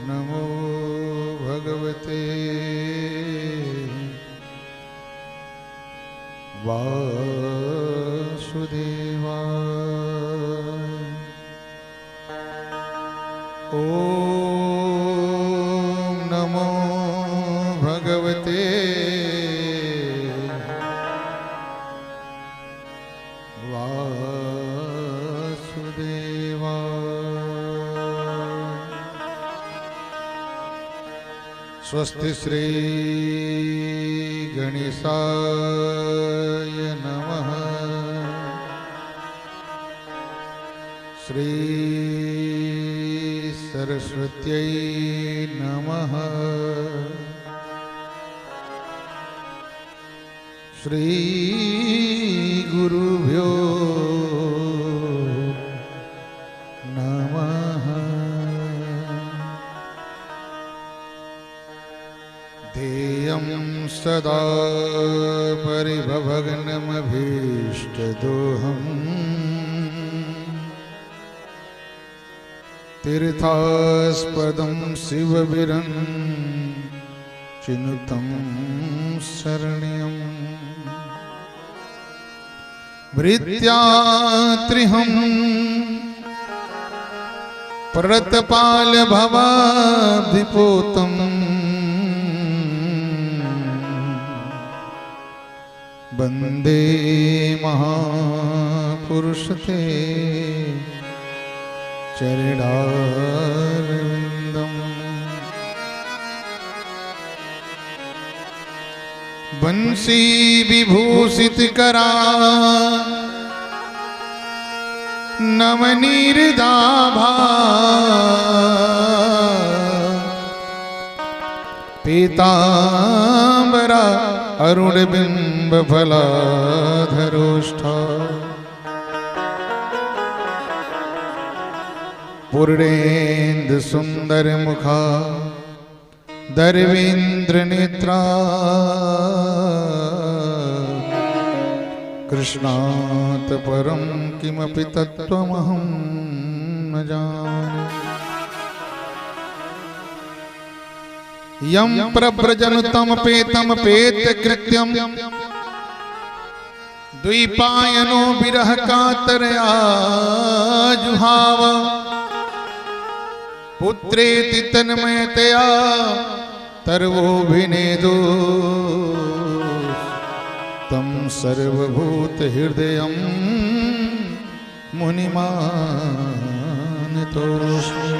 नमो भगवते वासुदेवाय। ओम नमो भगवते स्वस्ति श्री गणेशाय नमः। श्री सरस्वत्यै नमः। श्री गुरुभ्यो नमः। ध्येयं सदा परिभवग्नमभीष्टदोहम् तीर्थास्पदं शिवविरञ्चिनुतं शरण्यम्। भृत्यात्रिहं प्रतपालभवाब्धिपोतम् वन्दे महापुरुषते चरणारविन्दम्। बंसी विभूषित करा नवनीरदाभा पीतांबरा अरुणबिंब फलाधरोष्ठा पूर्णेन्दु सुंदर मुखा दर्वेन्द्र नेत्रा कृष्णात् परं किमपि तत्त्वमहं न जाने। यं प्रव्रजनुतं पेतं पेतकृत्यं द्वैपायनो विरह कातरया जुहाव। पुत्रेति तन्मयतया तर्वोऽभिनेदो तं सर्वभूतहृदयं मुनिमानतोऽस्मि।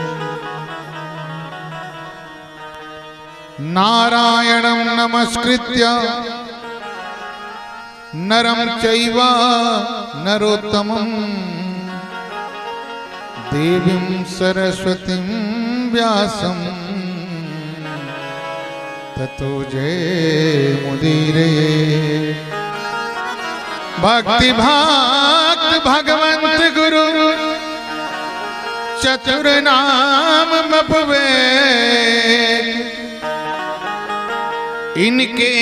नारायणं नमस्कृत्य नरं चैव नरोत्तमं देवीं सरस्वतीं व्यासं ततो जयमुदीरये। भक्ति भक्त भगवंत गुरु चतुर नाम मपवे इनके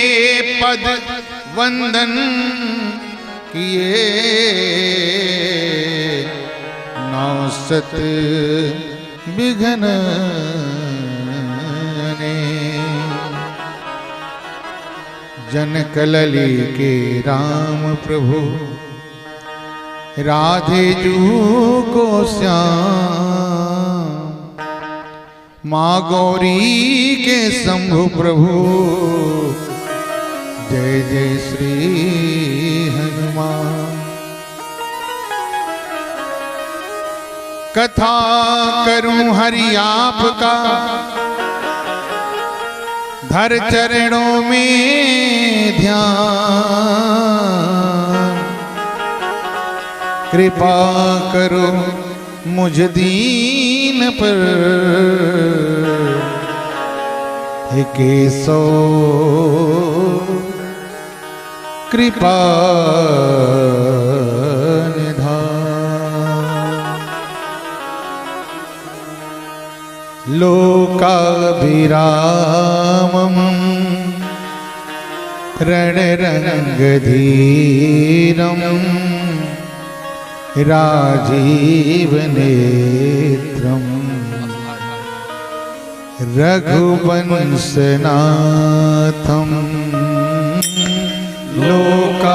पद वंदन किए नौसत विघ्न जनकलली के राम प्रभु राधे जू को श्याम। माँ गौरी के शंभु प्रभु जय जय श्री हनुमान। कथा करूं हरि आपका धर चरणों में ध्यान। कृपा करो मुझ दीन पर हे केशव कृपा निधान। लोकाभिरामं रणरंगधीरं राजीवनेत्रम् रघुवंशनाथम् लोकाभिरामम्।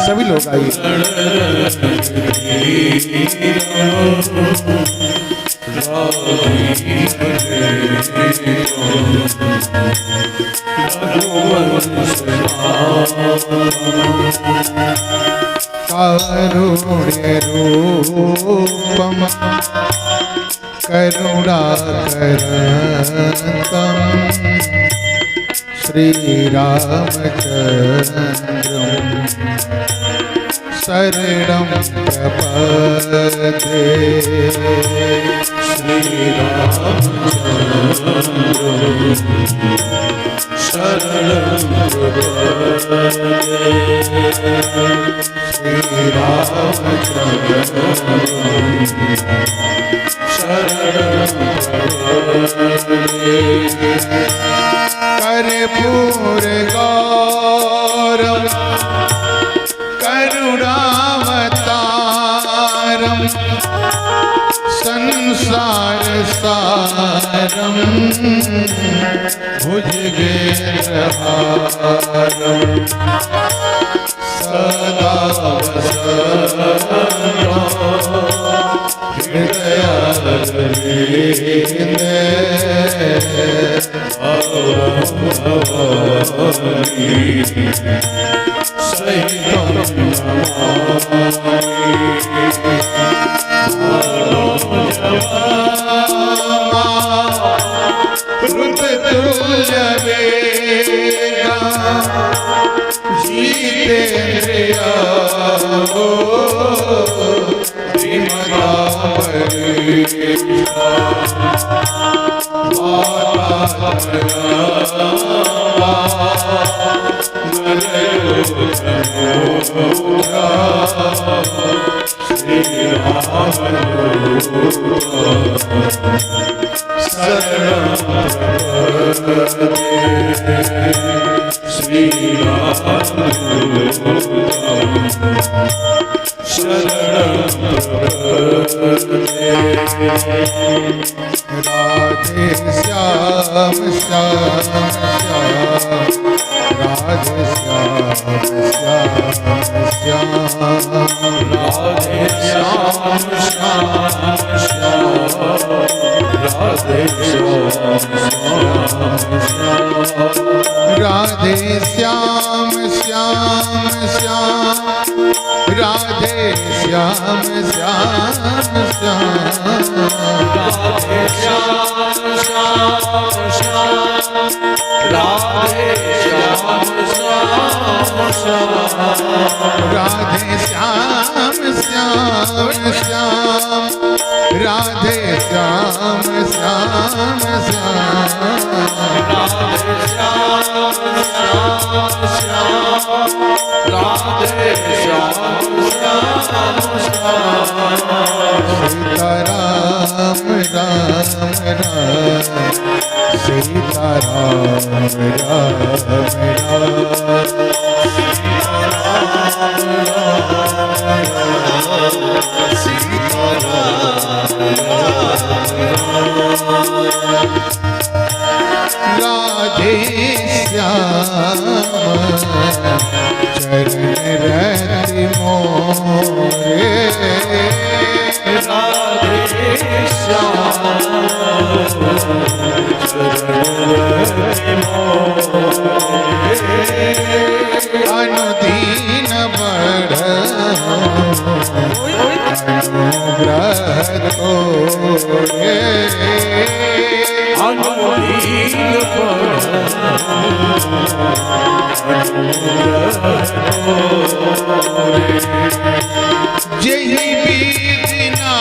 सभी लोग आइए। कारुण्य रूपम करुणाकरन्तम् श्रीरामचन्द्रं शरणं प्रपद्ये। शरणं कर्पूर गौरव करुणावतारम संसार सारम भुजगेन्द्रहारम सदा हृदयारविन्दे सहितं ऋतुल्यवेगा जितेन्द्रिया राधे श्याम श्याम श्याम राधे श्याम श्याम श्याम राधे श्याम श्याम श्याम राधे श्याम राधे श्याम श्याम श्याम राधे श्याम श्याम श्याम राधे श्याम श्याम श्याम राधे श्याम श्याम श्याम राधे श्याम श्याम श्याम राधे श्याम श्याम श्याम राधे श्याम श्याम श्याम राधे श्याम श्याम श्याम सीता राम राम सीता राधे श्याम चरण रति मोरे राधे श्याम अनुदीन बढ़ अनुग्रह तोरे जही बीजनाथा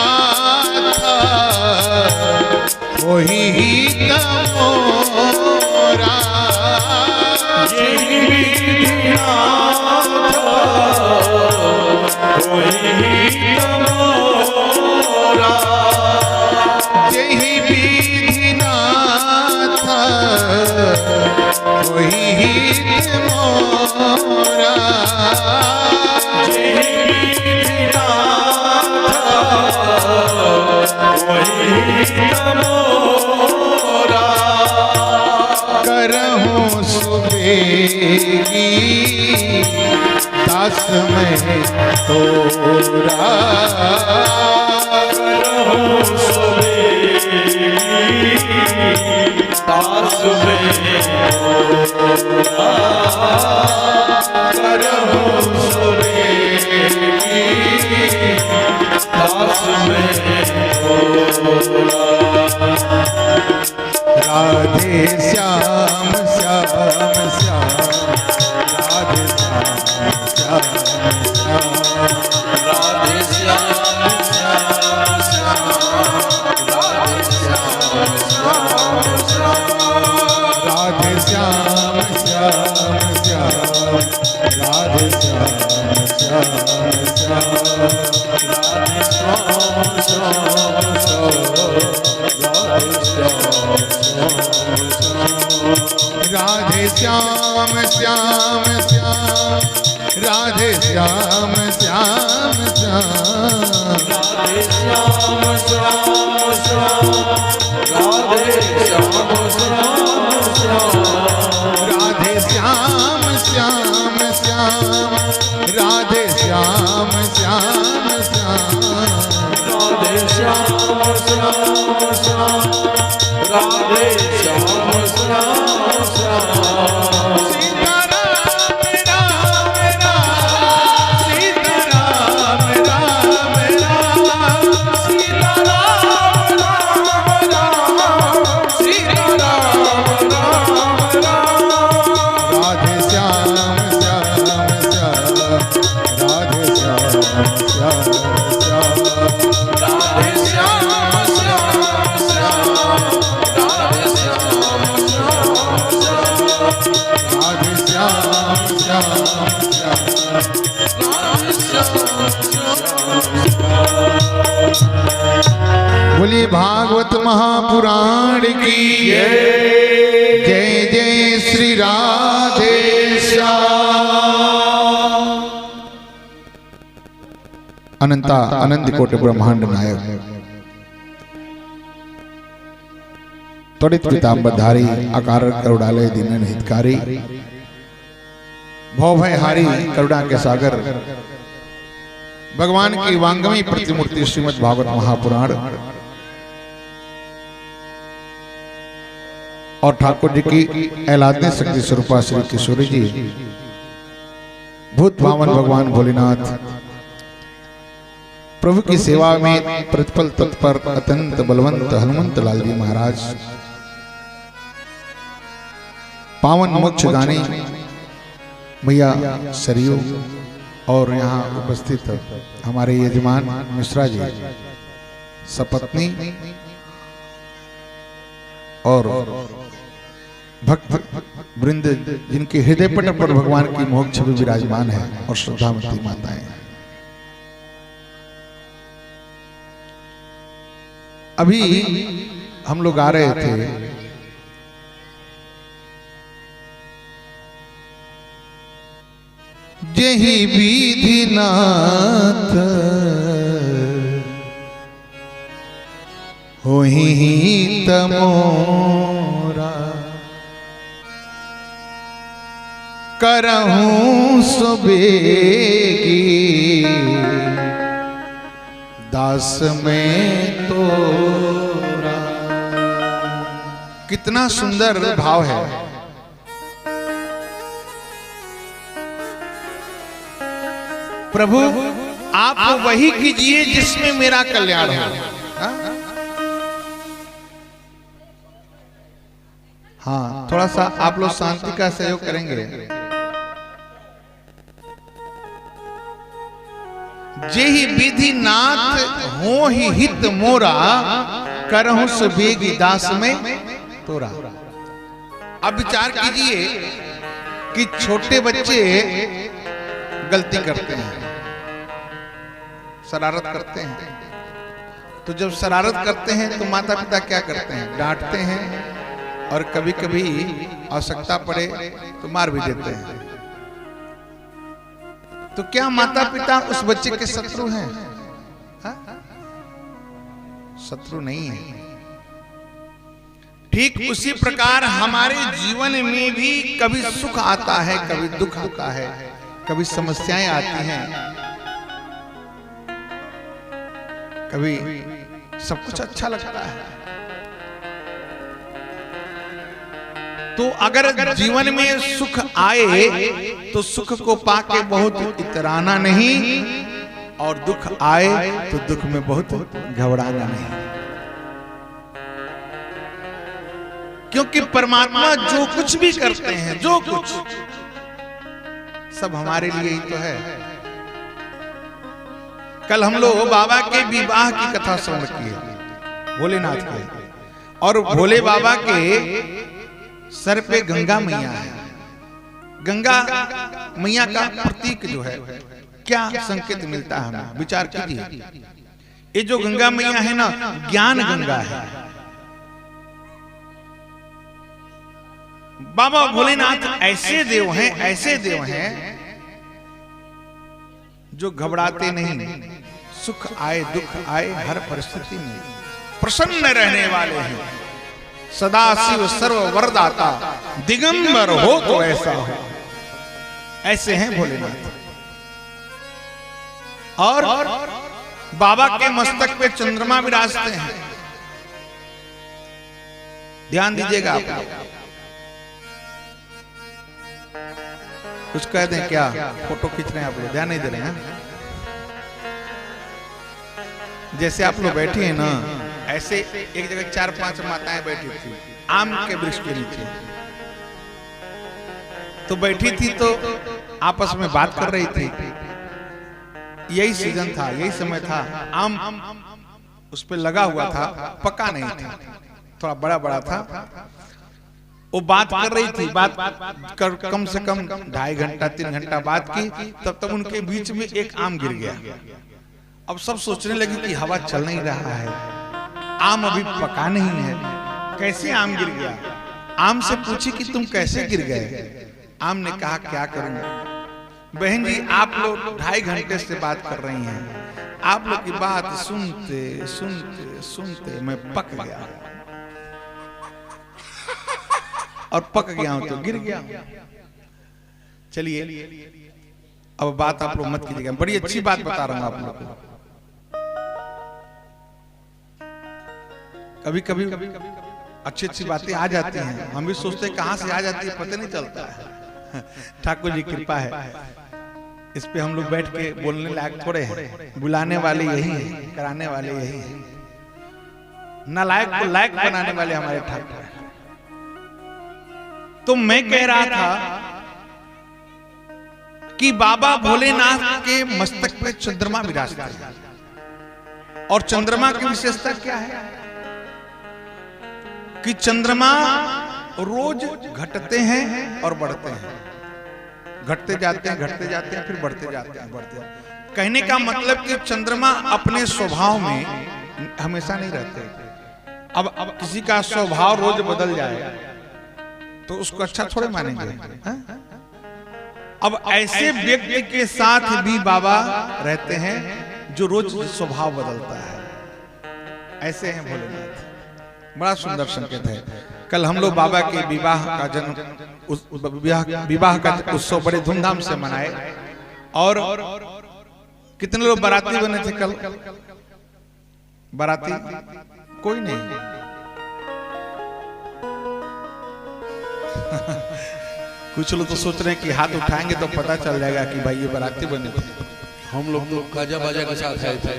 वही तमोरा जही बीजनाथा वही तमोरा जही बीजनाथा वही तमोरा बेगी दास में तोरा दास में करहु सुरेगी दास में राधे श्याम श्याम श्याम राधे श्याम श्याम श्याम राधे श्याम श्याम श्याम राधे श्याम श्याम राधे श्याम श्याम श्याम राधे श्याम श्याम श्याम राधे श्याम श्याम राधे श्याम श्याम श्याम राधे श्याम श्याम श्याम राधे श्याम श्याम श्याम राधे श्याम श्याम श्याम राधे श्याम श्याम श्याम राधे श्याम श्याम श्याम राधे श्याम श्याम श्याम राधे श्याम श्याम श्याम सीता राम राम राम सीता राम राम राम सीता राम राम राम सीता राम राम राम राधे श्याम श्याम श्याम राधे श्याम श्याम श्याम राधे श्याम श्याम श्याम राधे श्याम श्याम राधे श्याम श्याम श्याम राधे बोलिए भागवत महापुराण की जय जय श्री राधे श्याम। अनंता अनंत कोटि ब्रह्मांड नायक त्वरित पीताम्बरधारी आकार करुणालय दीनन हितकारी भवभयहारी करुणा के सागर भगवान की वांगमयी प्रतिमूर्ति श्रीमद् भागवत महापुराण और ठाकुर जी की ऐलादने शक्ति स्वरूपा श्री किशोरी जी भूत भावन भगवान भोलेनाथ प्रभु की सेवा में प्रतिपल तत्पर अत्यंत बलवंत हनुमंत लाल जी महाराज पावन मोक्षदानी मैया सरयू और यहाँ उपस्थित हमारे यजमान मिश्रा जी सपत्नी और भक्त वृंद जिनके हृदय पट पर भगवान की मोह छवि विराजमान है और श्रद्धामती माताएं। अभी हम लोग आ रहे थे जही विधिनाथ होहि तमोरा करहूं सुबेगी दास में तोरा। कितना सुंदर भाव है। प्रभु आप वही कीजिए जिसमें मेरा कल्याण हो। हाँ, थोड़ा सा आप लोग शांति का सहयोग करेंगे। जेहि विधि नाथ हो ही हित मोरा करहूं सुबेगी दास में तोरा। अब विचार कीजिए कि छोटे बच्चे गलती करते हैं, शरारत करते हैं, तो जब शरारत करते हैं तो माता पिता क्या करते हैं? डांटते हैं और कभी कभी आवश्यकता पड़े तो मार भी देते हैं। तो क्या माता पिता उस बच्चे के शत्रु हैं? शत्रु नहीं है। ठीक उसी प्रकार हमारे जीवन में भी कभी सुख आता है, कभी दुख आता है, कभी समस्याएं आती हैं, कभी सब कुछ अच्छा लगता है। तो अगर जीवन में सुख आए तो सुख को पाके बहुत इतराना नहीं, और दुख आए तो दुख में बहुत घबराना नहीं, क्योंकि परमात्मा जो कुछ भी करते हैं, जो कुछ सब हमारे लिए ही तो है। कल हम लोग बाबा के विवाह की कथा श्रवण किए, भोलेनाथ के, और भोले बाबा के सर पे गंगा मैया है। गंगा मैया का प्रतीक जो है, क्या संकेत मिलता है हमें, विचार कीजिए। ये जो गंगा मैया है ना, ज्ञान गंगा है। बाबा भोलेनाथ ऐसे देव हैं, ऐसे देव हैं जो घबराते नहीं, सुख आए दुख आए हर परिस्थिति में प्रसन्न रहने वाले हैं। सदा शिव सर्व वरदाता, दिगंबर हो तो ऐसा हो, ऐसे हैं भोलेनाथ। और बाबा के मस्तक पे चंद्रमा विराजते हैं, ध्यान दीजिएगा आप। कुछ कह दें क्या, फोटो खींच रहे हैं आप लोग, ध्यान नहीं दे रहे हैं। जैसे आप लोग बैठे हैं ना, ऐसे एक जगह 4-5 माताएं बैठी थी आम के वृक्ष के नीचे। तो बैठी थी तो आपस में बात कर रही थी। यही सीजन था, यही समय था, आम उस पे लगा हुआ था, पका नहीं था, थोड़ा बड़ा बड़ा था। वो बात कर रही थी, बात कर कम से कम 2.5 घंटा 3 घंटा बात की। तब तक उनके बीच में एक आम गिर गया। अब सब सोचने लगे कि हवा चल नहीं रहा है, आम अभी पका नहीं है, कैसे आम गिर गया। आम से पूछी कि तुम कैसे गिर गए। आम ने कहा क्या करूं बहन जी, आप लोग 2.5 घंटे से बात कर रही हैं, आप लोग की बात सुनते सुनते सुनते मैं पक गया, और पक गया हूं तो गिर गया। चलिए अब बात आप लोग मत कीजिएगा, बड़ी अच्छी बात बता रहा हूं आप लोग को। कभी कभी अच्छी अच्छी बातें आ जाती हैं, हम भी सोचते हैं कहां से आ जाती है, पता नहीं चलता है। ठाकुर जी कृपा है, इस पे हम लोग बैठ के बोलने लायक थोड़े हैं। बुलाने वाले यही है, कराने वाले यही है, नालायक को लायक बनाने वाले हमारे ठाकुर हैं। तो मैं कह रहा था कि बाबा भोलेनाथ के मस्तक पे चंद्रमा विराजता है, और चंद्रमा की विशेषता क्या है कि चंद्रमा रोज घटते हैं और बढ़ते हैं, घटते जाते हैं, घटते जाते हैं, फिर बढ़ते जाते हैं, बढ़ते हैं। कहने का मतलब कि चंद्रमा अपने स्वभाव में हमेशा नहीं रहते। अब किसी का स्वभाव रोज बदल जाए तो उसको अच्छा थोड़े मानेंगे, हा? अब ऐसे व्यक्ति के साथ भी बाबा रहते हैं जो रोज स्वभाव बदलता है। ऐसे हैं भोलेनाथ, बड़ा सुंदर संकेत है। कल हम लोग बाबा के विवाह का विवाह का उत्सव बड़े धूमधाम से मनाए, और कितने लोग बाराती बने थे कल। बाराती कोई नहीं। कुछ लोग तो सोच रहे हैं कि हाथ उठाएंगे तो पता चल जाएगा कि भाई ये बाराती बने थे। हम लोग तो गाजा बाजा के साथ आए थे।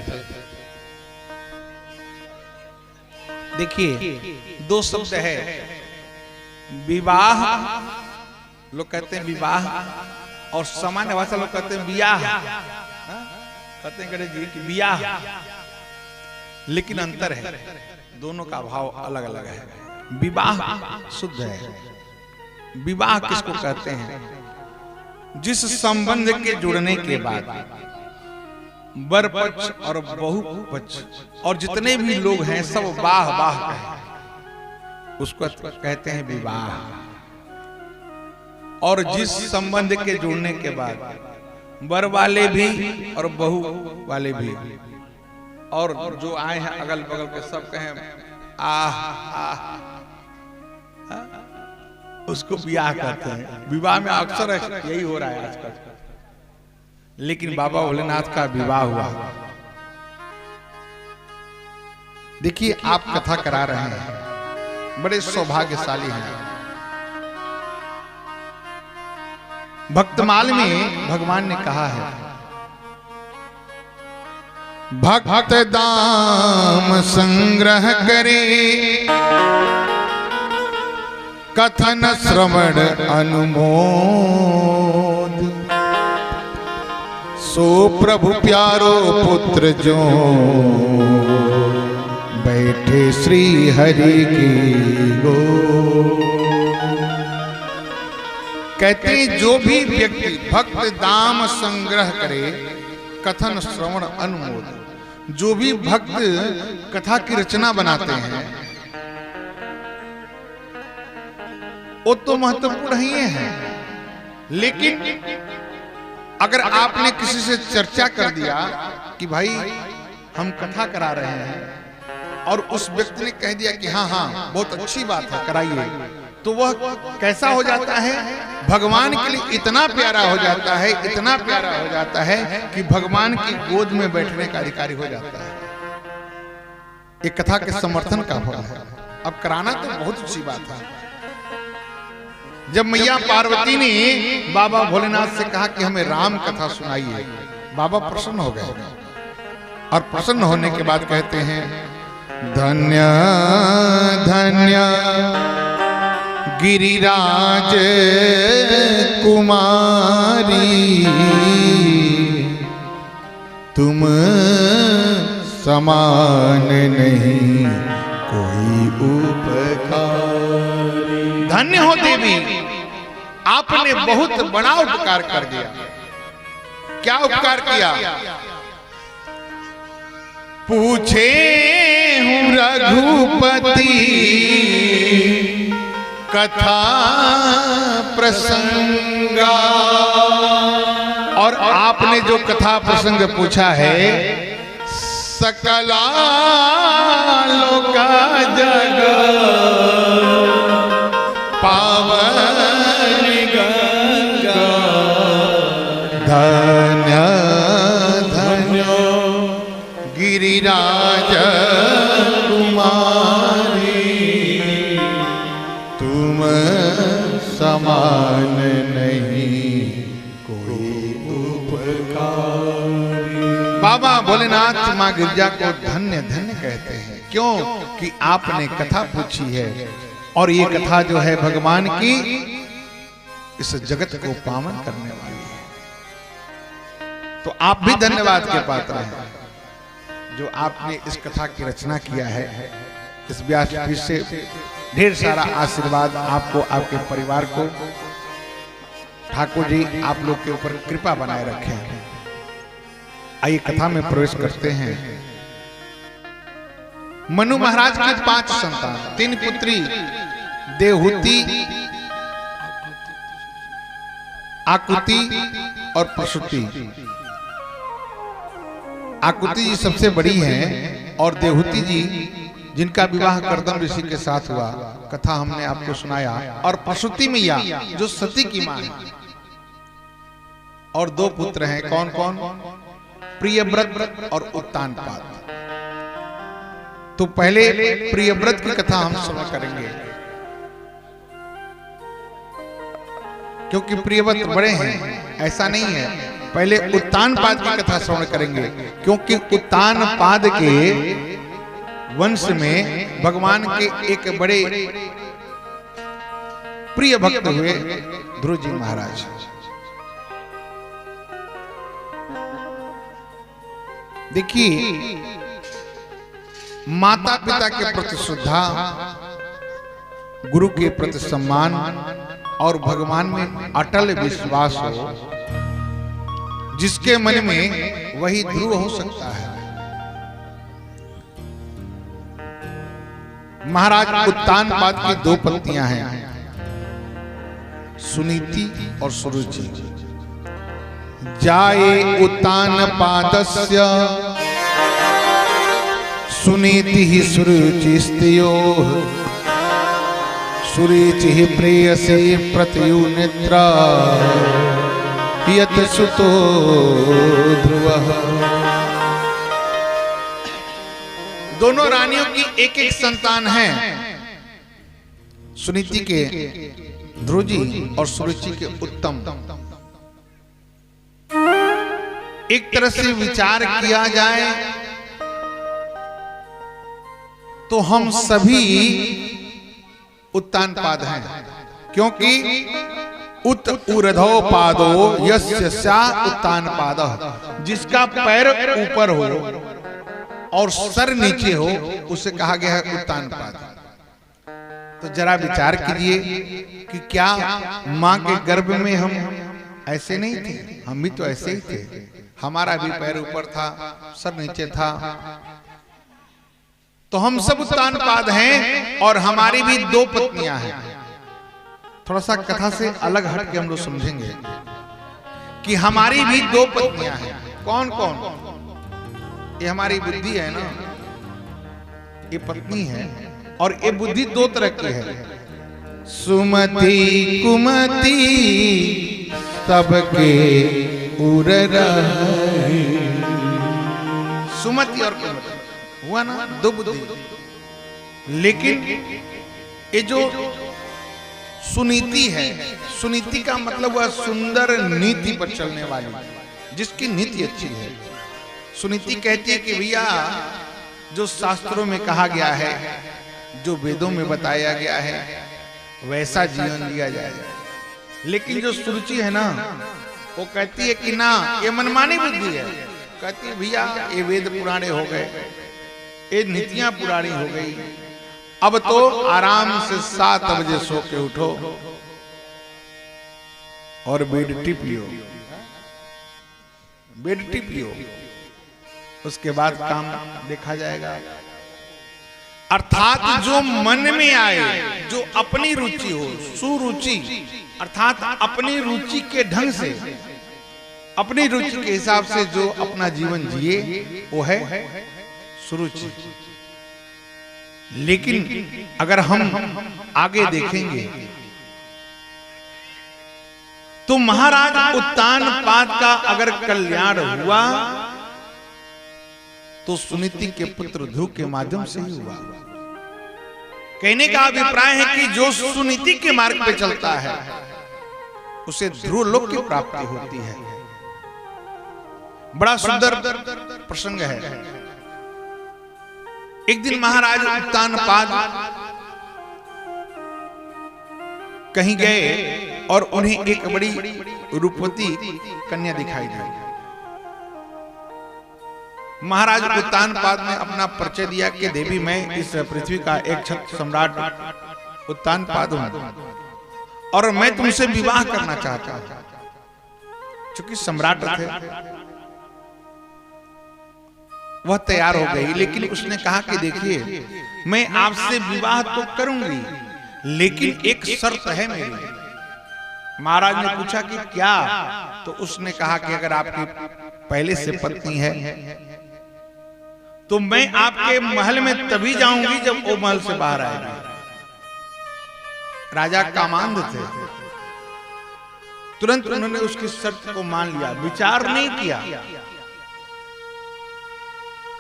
देखिए 2 शब्द है, विवाह लोग कहते हैं विवाह, और सामान्य भाषा लोग कहते हैं बियाह, कहते हैं गणेश जी की बियाह, लेकिन अंतर है, दोनों का भाव अलग अलग है। विवाह शुद्ध है। विवाह किसको कहते हैं? जिस संबंध के जुड़ने के बाद वर पक्ष और बहु पक्ष और जितने भी लोग हैं सब वाह वाह कहें, उसको कहते हैं विवाह। और जिस संबंध के जुड़ने के बाद वर वाले भी और बहु वाले भी और जो आए हैं अगल बगल के सब कहें आह आह, उसको ब्याह कहते हैं। विवाह में अक्सर यही हो रहा है आजकल, लेकिन बाबा भोलेनाथ का विवाह हुआ। देखिए, आप कथा करा रहे हैं, बड़े सौभाग्यशाली हैं। भक्तमाल में भगवान ने कहा है, भक्त दाम संग्रह करे, कथन श्रवण अनुमोद, सो प्रभु प्यारो पुत्र जो, बैठे श्री हरि की गो। कहते हैं, जो भी व्यक्ति भक्त दाम संग्रह करे, कथन श्रवण अनुमोद, जो भी भक्त कथा की रचना बनाते हैं वो तो महत्वपूर्ण ही है, लेकिन अगर आपने किसी से चर्चा कर दिया कि भाई हम कथा करा रहे हैं और उस व्यक्ति ने कह दिया कि हाँ हाँ बहुत अच्छी बात है कराइए, तो वह कैसा हो जाता है, भगवान के लिए इतना प्यारा हो जाता है, इतना प्यारा हो जाता है कि भगवान की गोद में बैठने का अधिकारी हो जाता है। एक कथा के समर्थन का फल है। अब कराना तो बहुत अच्छी बात है। जब मैया पार्वती ने बाबा भोलेनाथ से कहा कि हमें राम कथा सुनाइए, बाबा प्रसन्न हो गए और प्रसन्न होने के बाद कहते हैं, धन्य धन्य गिरिराज कुमारी, तुम समान नहीं कोई उपकारी। धन्य हो देवी, आपने बहुत बड़ा उपकार कर दिया। क्या उपकार किया? पूछे हूँ रघुपति कथा प्रसंगा, और आपने जो कथा प्रसंग पूछा है, सकला लोका जग पावन गंगा, धन्य धन्य गिरिराज कुमारी, तुम समान नहीं कोई उपकारी। बाबा भोलेनाथ माँ गिरजा को धन्य धन्य कहते हैं। क्यों? कि आपने कथा पूछी है और ये कथा जो है भगवान की इस जगत को पावन करने वाली है। तो आप भी धन्यवाद के पात्र हैं जो आपने इस कथा की रचना किया है। इस व्यासपीठ से ढेर सारा आशीर्वाद आपको, आपके परिवार को, ठाकुर जी आप लोग के ऊपर कृपा बनाए रखें। आइए कथा में प्रवेश करते हैं। मनु महाराज के 5 संतान, 3 पुत्री देवहूति, आकुति और प्रसूति। आकुति जी सबसे बड़ी हैं और देवहूति जी जिनका विवाह कर्दम ऋषि के साथ हुआ, कथा हमने आपको सुनाया, और प्रसूति मैया जो सती की मां है। और 2 पुत्र हैं, कौन कौन? प्रियव्रत और उत्तानपाद। तो पहले प्रियव्रत की कथा हम श्रवण करेंगे, क्योंकि प्रियव्रत बड़े हैं, ऐसा नहीं है। पहले उत्तानपाद की कथा श्रवण करेंगे, क्योंकि उत्तानपाद के वंश में भगवान के एक बड़े प्रिय भक्त हुए ध्रुव जी महाराज। देखिए, माता पिता के प्रति श्रद्धा, गुरु के प्रति सम्मान और भगवान में अटल विश्वास हो, जिसके मन में वही ध्रुव हो सकता है। महाराज उत्तानपाद की 2 पत्नियां हैं, सुनीति और सुरुचि। जाए उत्तानपादस्य सुनीति ही सुरुचिस्तयोः, सुरुचि प्रेयसी प्रत्युनिद्रा यत सुतो ध्रुवः। दोनों रानियों की एक एक संतान है, सुनीति के ध्रुव जी और सुरुचि के उत्तम। एक तरह से विचार किया जाए तो हम सभी उत्तान पाद हैं, क्योंकि उत ऊर्ध्व पादो यस्य स्या उत्तान पादः, जिसका पैर ऊपर हो और सर नीचे हो उसे कहा गया है उत्तान पाद। तो जरा विचार कीजिए कि क्या मां के गर्भ में हम ऐसे नहीं थे? हम भी तो ऐसे ही थे, हमारा भी पैर ऊपर था, सर नीचे था। तो हम सब उत्तान पाद हैं और हमारी भी दो पत्नियां हैं। थोड़ा सा कथा से अलग हट के हम लोग समझेंगे कि हमारी भी दो पत्नियां हैं। कौन कौन? ये हमारी बुद्धि है ना, ये पत्नी है, और ये बुद्धि दो तरह की है, सुमति कुमति सबके उर रहे। सुमति और कुमति हुआ ना, दो बुद्धि। लेकिन ये जो सुनीति है, सुनीति का मतलब वह सुंदर नीति पर चलने वाली, जिसकी नीति अच्छी है। सुनीति कहती है कि भैया जो शास्त्रों में कहा गया है, जो वेदों में बताया गया है, वैसा जीवन जिया जाएगा। लेकिन जो सुरुचि है ना, वो कहती है कि ना, ये मनमानी बुद्धि है। कहती है भैया ये वेद पुराने हो गए, ये नीतियां पुरानी हो गई, अब तो आराम से 7 बजे सो के उठो और बेड टिप लियो, बेड टिप लियो, उसके बाद काम देखा जाएगा। अर्थात जो मन में आए, जो अपनी रुचि हो, सुरुचि, अर्थात अपनी रुचि के ढंग से, अपनी रुचि के हिसाब से जो अपना जीवन जिए, वो है सुरुचि। लेकिन अगर हम आगे देखेंगे तो महाराज उत्तान पाद का अगर कल्याण हुआ तो सुनीति के पुत्र ध्रुव के माध्यम से ही हुआ। कहने का अभिप्राय है कि जो सुनीति के मार्ग पे चलता है उसे ध्रुव लोक की प्राप्ति होती है। बड़ा सुंदर प्रसंग है। एक दिन महाराज उत्तान पाद कहीं गए और उन्हें एक बड़ी रूपवती कन्या दिखाई दी। महाराज उत्तान पाद ने अपना परिचय दिया कि देवी मैं इस पृथ्वी का एक छत्र सम्राट उत्तान पाद हूं और मैं तुमसे विवाह करना चाहता हूं। चूंकि सम्राट थे, वह तैयार हो गई, लेकिन उसने कहा कि देखिए मैं आपसे विवाह तो करूंगी, लेकिन एक शर्त है मेरी। महाराज ने पूछा कि क्या? तो उसने कहा कि अगर आपकी पहले से पत्नी है तो मैं आपके महल में तभी जाऊंगी जब वो महल से बाहर आएगी। राजा कामांध थे, तुरंत उन्होंने उसकी शर्त को मान लिया, विचार नहीं किया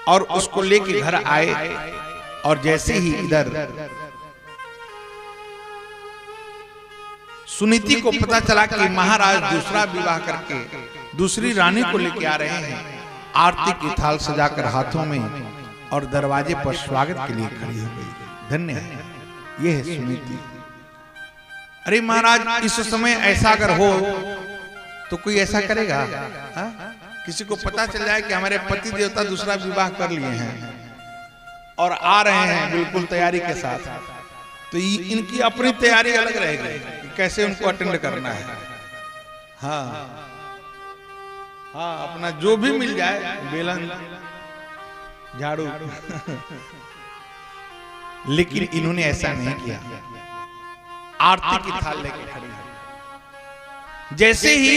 और उसको लेके घर आए। और जैसे ही इधर सुनीति को पता चला कि महाराज दूसरा विवाह करके दूसरी रानी को लेके आ रहे हैं, आरती की थाल सजाकर हाथों में और दरवाजे पर स्वागत के लिए खड़ी हो गई। धन्य है, ये है सुनीति। अरे महाराज इस समय ऐसा अगर हो तो कोई ऐसा करेगा? हा? किसी को पता चल जाए कि हमारे पति देवता दूसरा विवाह कर लिए हैं और आ रहे हैं बिल्कुल तैयारी के साथ, तो इनकी अपनी तैयारी अलग रहेगी कि कैसे उनको अटेंड करना है। हाँ हाँ, अपना जो भी मिल जाए, बेलन, झाड़ू लेकिन इन्होंने ऐसा नहीं किया। आरती की थाल लेके खड़ी है। जैसे ही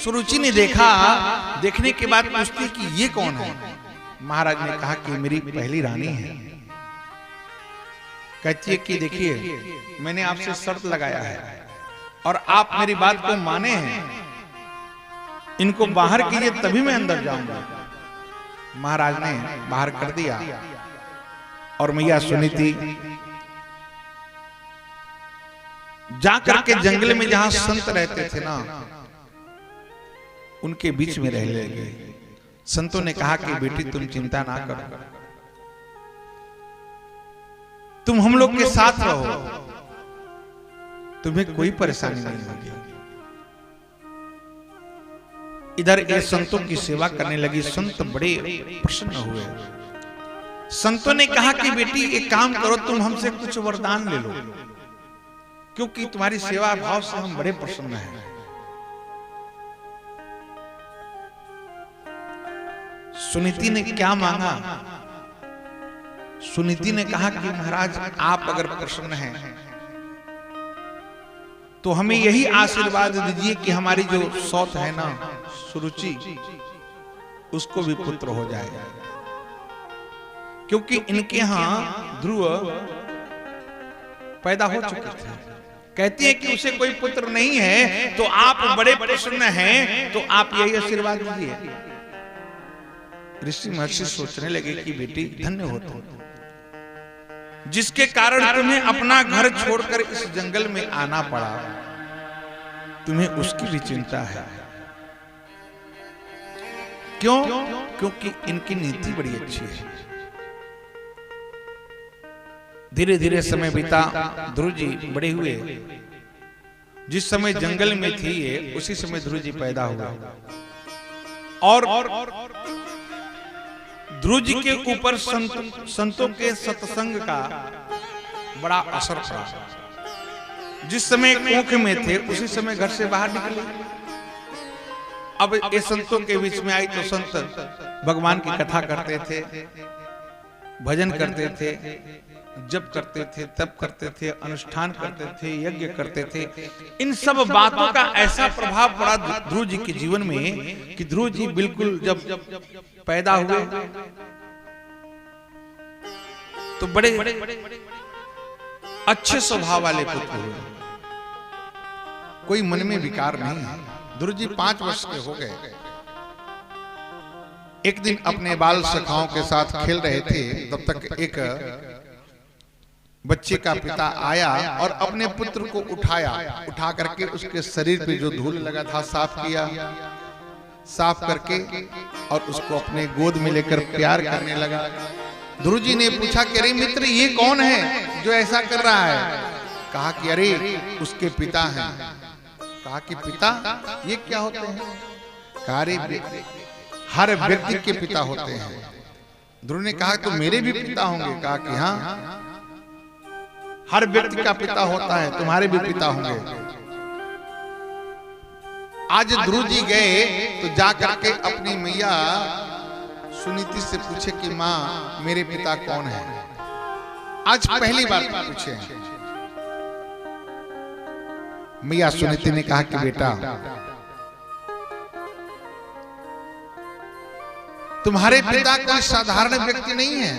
सुरुचि ने देखा, देखने के बाद पूछती कि ये कौन है? महाराज ने कहा कि मेरी पहली रानी है। कहती है कि देखिए मैंने आपसे शर्त लगाया है और आप मेरी बात को माने हैं, इनको बाहर कीजिए तभी मैं अंदर जाऊंगा। महाराज ने बाहर कर दिया और मैया सुनीति जाकर के जंगल में जहां संत रहते थे ना, उनके बीच में रह लगे। संतों ने कहा कि बेटी तुम चिंता ना करो, तुम हम लोग के साथ रहो, तुम्हें कोई परेशानी नहीं होगी। इधर ये संतों की सेवा करने लगी। संत बड़े प्रसन्न हुए। संतों ने कहा कि बेटी एक काम करो, तुम हमसे कुछ वरदान ले लो, क्योंकि तुम्हारी सेवा भाव से हम बड़े प्रसन्न हैं। सुनीति ने क्या मांगा? सुनीति ने कहा कि महाराज आप अगर प्रसन्न हैं तो हमें यही आशीर्वाद दीजिए कि हमारी जो सौत है ना सुरुचि, उसको भी पुत्र हो जाएगा, क्योंकि इनके यहां ध्रुव पैदा हो चुके थे। कहती है कि उसे कोई पुत्र नहीं है, तो आप बड़े प्रसन्न हैं, तो आप यही आशीर्वाद दीजिए। ऋषि महर्षि सोचने लगे कि बेटी धन्य हो तुम, जिसके कारण तुम्हें अपना घर छोड़कर इस जंगल में आना पड़ा, तुम्हें उसकी भी चिंता है। क्यों? क्योंकि इनकी नीति बड़ी अच्छी है। धीरे धीरे समय बीता, ध्रुव जी बड़े हुए। जिस समय जंगल में थी ये, उसी समय ध्रुव जी पैदा हुआ और ध्रुव जी के ऊपर संतों के सत्संग का बड़ा असर पड़ा। जिस समय कोख में थे उसी समय घर से बाहर निकले। अब ये संतों के बीच में आई तो संत भगवान की कथा करते थे, भजन करते थे, जप करते थे, तप करते थे, अनुष्ठान करते थे, यज्ञ करते थे। इन सब बातों का ऐसा प्रभाव पड़ा ध्रुव जी के जीवन में कि ध्रुव जी बिल्कुल जब पैदा हुए तो बड़े अच्छे स्वभाव वाले पुत्र हुए। कोई मन में विकार नहीं है। ध्रुव जी 5 वर्ष के हो गए। एक दिन अपने बाल सखाओं के साथ खेल रहे थे, तब तक एक बच्चे का पिता आया और अपने पुत्र को उठा करके उसके शरीर पे जो धूल लगा था साफ किया, साफ करके और उसको अपने गोद में लेकर प्यार करने लगा। ध्रुव जी ने पूछा कि अरे मित्र ये कौन है जो ऐसा कर रहा है? कहा कि अरे उसके पिता हैं। कहा कि पिता ये क्या होते हैं? कहा अरे हर व्यक्ति के पिता होते हैं। ध्रुव ने कहा तो मेरे भी पिता होंगे? कहा कि हाँ, हर व्यक्ति का पिता होता है, तुम्हारे भी पिता होंगे। आज ध्रुव जी गए तो जाकर के अपनी मैया सुनीति से पूछे कि माँ मेरे पिता कौन है? आज पहली बार पूछे। मैया सुनीति ने कहा कि बेटा तुम्हारे पिता कोई साधारण व्यक्ति नहीं है।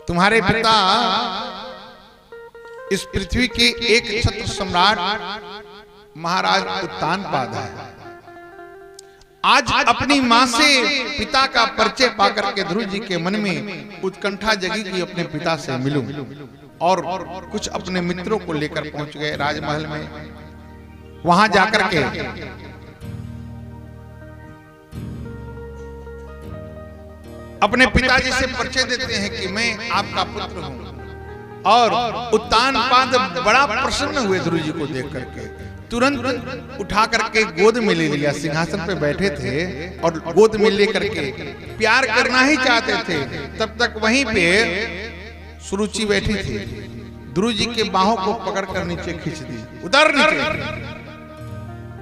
तुम्हारे पिता इस पृथ्वी के एक छत्र सम्राट महाराज उत्तानपाद है। आज अपनी मां से पिता का परिचय पाकर के ध्रुव जी के मन में उत्कंठा जगी कि अपने पिता से मिलूं, और कुछ अपने मित्रों को लेकर पहुंच गए राजमहल में। वहां जाकर के अपने पिताजी से परिचय देते हैं कि मैं आपका पुत्र हूं। और उत्तानपाद बड़ा प्रसन्न हुए ध्रुव जी को देख करके, तुरंत उठा करके गोद में ले लिया। सिंहासन पे बैठे थे और गोद में लेकर के प्यार करना ही चाहते थे। तब तक वहीं पे सुरुचि बैठी थी। ध्रुव जी के बाहों को पकड़कर नीचे खींच दी, उतर नीचे,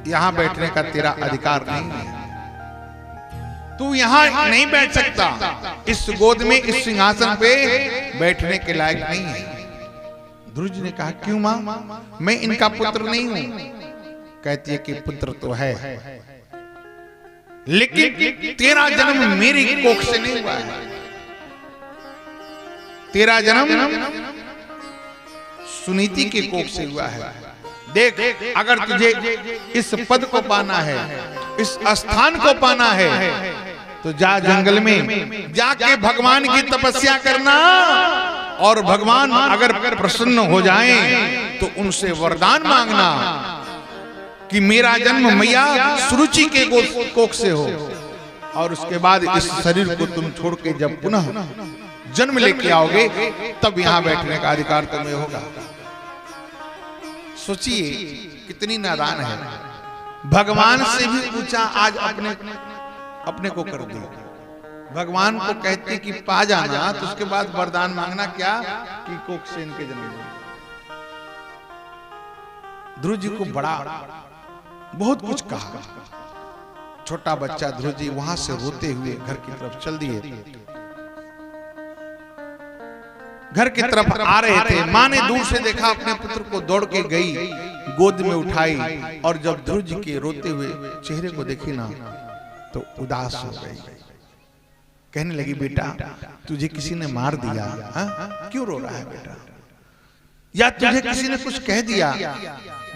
यहां बैठने का तेरा अधिकार नहीं है, तू यहां नहीं बैठ सकता, इस गोद में इस सिंहासन पे बैठने के लायक नहीं है। ध्रुव जी ने कहा क्यों मां, मैं इनका पुत्र नहीं हूं। कहती है कि पुत्र तो है, लेकिन तेरा जन्म मेरी कोख से नहीं हुआ है, तेरा जन्म सुनीति के कोख से हुआ है। देख, अगर तुझे इस पद को पाना है, इस स्थान को पाना है, तो जा जंगल में जाके भगवान की तपस्या करना, और भगवान अगर प्रसन्न हो जाएं तो उनसे वरदान मांगना कि मेरा जन्म मैया सुरुचि के कोख से हो, और उसके बाद इस शरीर को तुम छोड़ के जब पुनः जन्म लेके आओगे तब यहां बैठने का अधिकार तुम्हें होगा। सोचिए कितनी नादान है, भगवान से भी ऊंचा आज अपने को कर दिया। भगवान को कहते कि पा जाना, तो उसके बाद वरदान मांगना क्या कि कोख से इनके जन्म हो। ध्रुव जी को बड़ा बहुत कुछ कहा। छोटा बच्चा ध्रुव जी वहां से रोते हुए घर की तरफ चल दिए। घर की तरफ आ रहे थे, मां ने दूर से देखा, अपने पुत्र को दौड़ के गई, गोद में उठाई, और जब ध्रुव जी के रोते हुए चेहरे को देखी ना तो उदास हो गई। कहने लगी, बेटा तुझे किसी ने मार दिया? क्यों रो रहा है बेटा? या तुझे किसी ने कुछ कह दिया?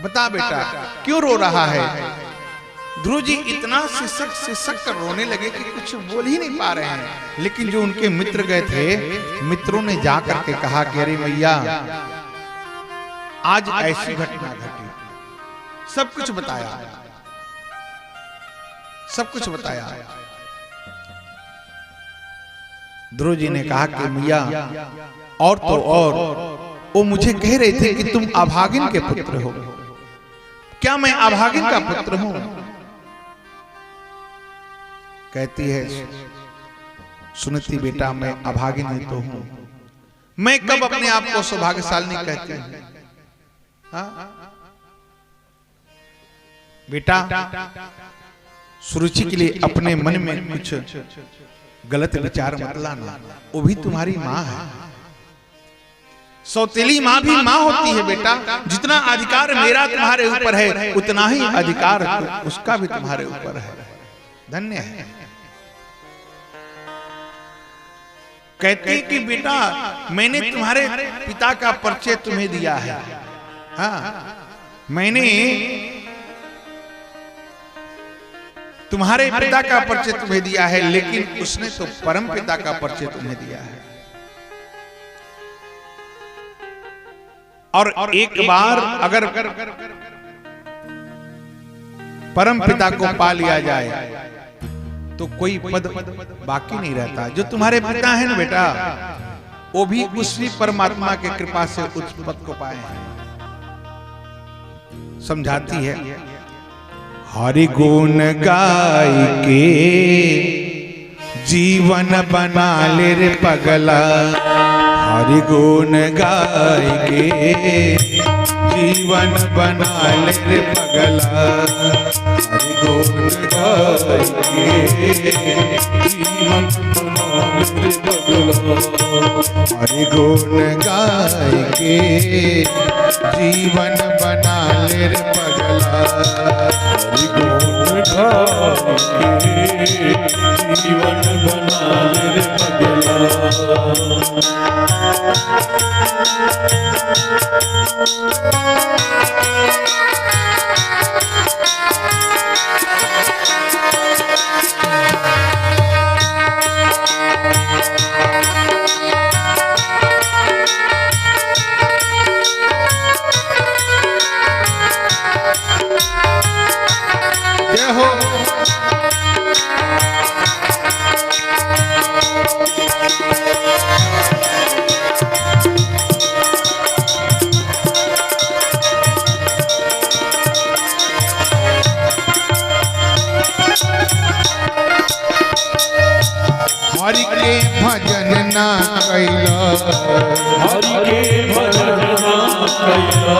बता बेटा क्यों रो रहा है? ध्रुव जी इतना सिसक कर रोने लगे कि कुछ बोल ही नहीं पा रहे हैं। लेकिन जो उनके मित्र गए थे, मित्रों ने जाकर के कहा कि अरे मैया आज ऐसी घटना घटी, सब कुछ बताया, सब कुछ बताया। ध्रुव जी ने कहा कि मैया और तो और वो मुझे कह रहे थे कि तुम अभागिन के पुत्र हो। क्या मैं अभागिन का पुत्र हूं? कहती है सुनीति, बेटा मैं अभागिन ही तो हूं। मैं कब अपने आप को सौभाग्यशाली कहती हूं? बेटा सुरुचि के लिए अपने मन में कुछ गलत विचार मत लाना, वो भी तुम्हारी माँ है। सौतेली माँ भी माँ होती है बेटा। जितना अधिकार मेरा तुम्हारे ऊपर है, उतना ही अधिकार उसका भी तुम्हारे ऊपर है। धन्य है। कहती कि बेटा मैंने तुम्हारे पिता का परिचय तुम्हें दिया है। हाँ, मैंने तुम्हारे पिता का परिचय तुम्हें दिया है, लेकिन उसने तो परम पिता का परिचय तुम्हें दिया है। और एक बार अगर परम पिता को पा लिया जाए तो कोई पद बाकी नहीं रहता। जो तुम्हारे पिता है ना बेटा, वो भी उसी परमात्मा के कृपा से उस पद को पाए हैं। समझाती है, हरि गुण गाय के जीवन बना ले रे पगला, हरि गुण गाय के जीवन बना ले रे पगला, हरि गुण गाय के जीवन बना ले पगला, हरि गुण गाय के जीवन बना ले रे पगला, हरि गुण गाय के जीवन बना ले रे पगला। जय हो। हरि के भजन ना कैला, हरि के भजन ना कैला।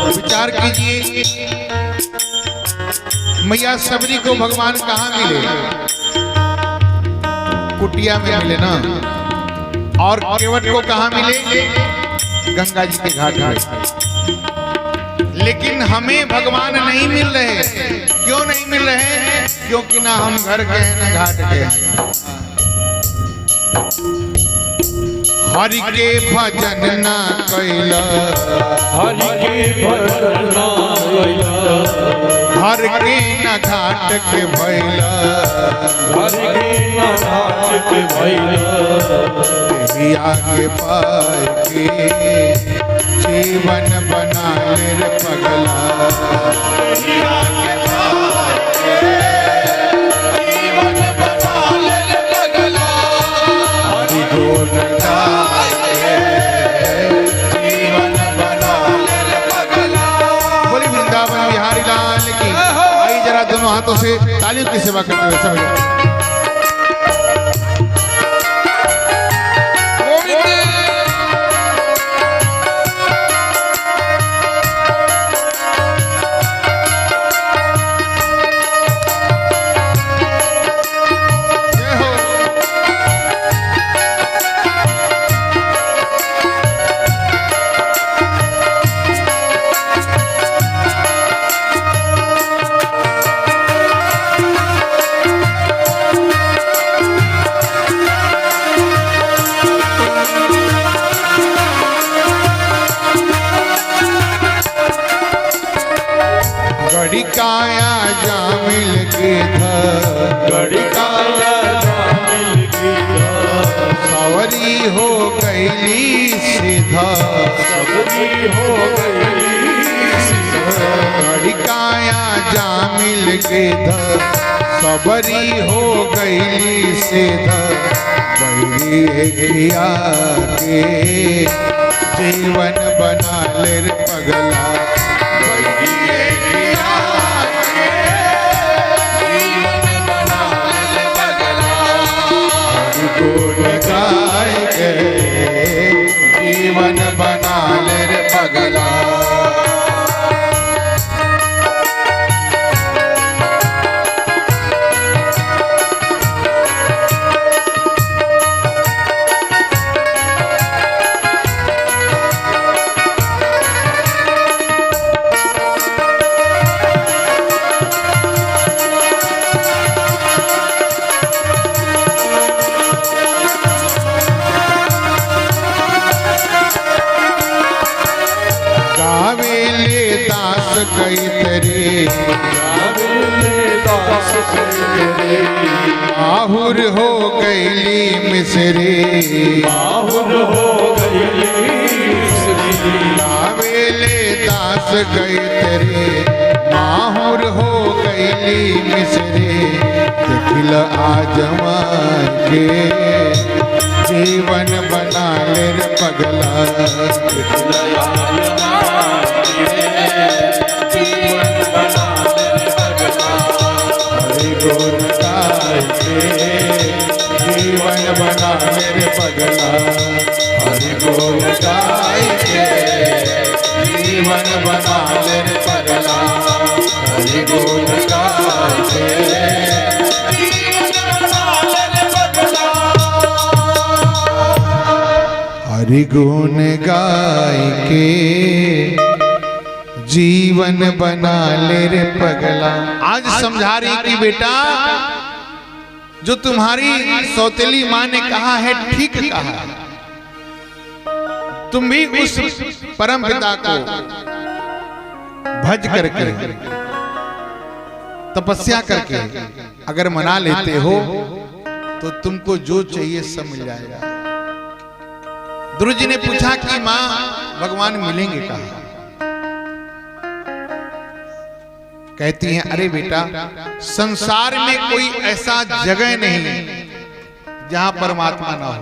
विचार कीजिए, मैया सबरी को भगवान कहाँ मिले? कुटिया में मिले ना। और केवट को कहाँ मिले? गंगा जी के घाट में। लेकिन हमें भगवान नहीं मिल रहे। क्यों नहीं मिल रहे? क्योंकि ना हम घर के हैं ना घाट के हैं। हरि के भजन ना कैला, हरि के भजन ना कैला, घर के न घाट के भैला, हरि के न घाट के भैला, तेरी आगे पाए के जीवन बना ले रे पगला, तेरी आगे पाए के जीवन बना ले रे पगला, हरि गुण गाए जीवन बना ले रे पगला। बोली वृंदावन बिहारी लाल की। आई जरा दोनों हाथों से तालियों की सेवा करते हुए समझो। गड़ी काया जामिल के था, गड़ी काया जामिल की सवरी हो गईली सीधा, सबरी हो गई गड़ी काया जामिल के था, सबरी हो गईली सीधा, बड़ी किया के जीवन बना ले रे पगला, गुण गाय के जीवन बना ले रे पगला। गावेले दास कई तेरे, गावेले दास तेरे, आहुर हो गईली मिसरे, आहुर हो गई मिसरी, गावेले दास गई तेरे, माहुर हो गईली मिसरे, देखिल आजमा के जीवन बना ले रे पगला, जीवन बना ले पगला, हरि गुण गाय के जीवन बना ले रे पगला, हरि गुण गाय के जीवन बना ले रे पगला, हरि गुण गाय के जीवन बना ले रे पगला, हरि गुण गाय के जीवन बना ले रे पगला। आज समझा रही कि बेटा जो तुम्हारी सौतेली माँ ने कहा है ठीक कहा है, तुम भी उस परम पिता को भज करके तपस्या करके अगर मना लेते हो तो तुमको जो चाहिए सब मिल जाएगा। ध्रुव जी ने पूछा कि माँ भगवान मिलेंगे कहाँ? कहती हैं अरे बेटा संसार में कोई ऐसा जगह नहीं जहां परमात्मा ना हो।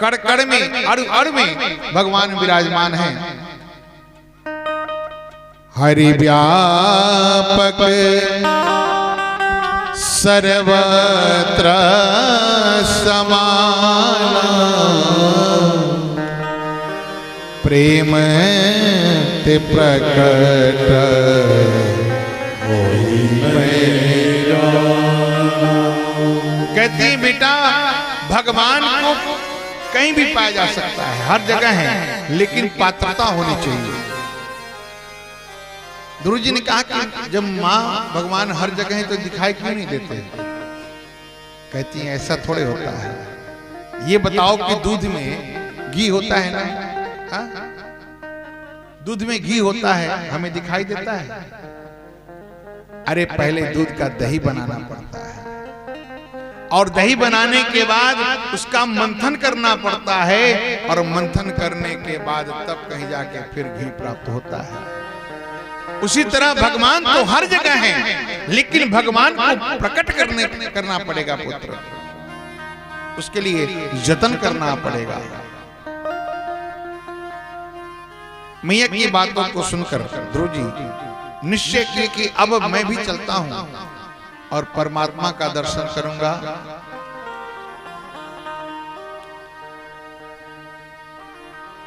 कण कण में अणु में भगवान विराजमान हैं। हरि व्यापक सर्वत्र समाना, प्रेम ते प्रकट होई मेरा। कहती है बेटा भगवान को कहीं भी पाया जा सकता है, हर जगह है, लेकिन पात्रता होनी चाहिए। ध्रुव जी ने कहा कि जब माँ भगवान हर जगह है तो दिखाई क्यों नहीं देते? कहती है ऐसा थोड़े होता है। ये बताओ कि दूध में घी होता है ना? हाँ? दूध में घी होता है, हमें दिखाई देता है? अरे पहले दूध का दही बनाना पड़ता है, और दही बनाने के बाद उसका मंथन करना पड़ता है, और मंथन करने के बाद तब कहीं जाके फिर घी प्राप्त होता है। उसी तरह भगवान तो हर जगह है, लेकिन भगवान को प्रकट करना पड़ेगा पुत्र, उसके लिए जतन करना पड़ेगा। मैया की बातों को सुनकर ध्रुव जी निश्चय किए कि अब मैं भी चलता हूं और परमात्मा का दर्शन करूंगा।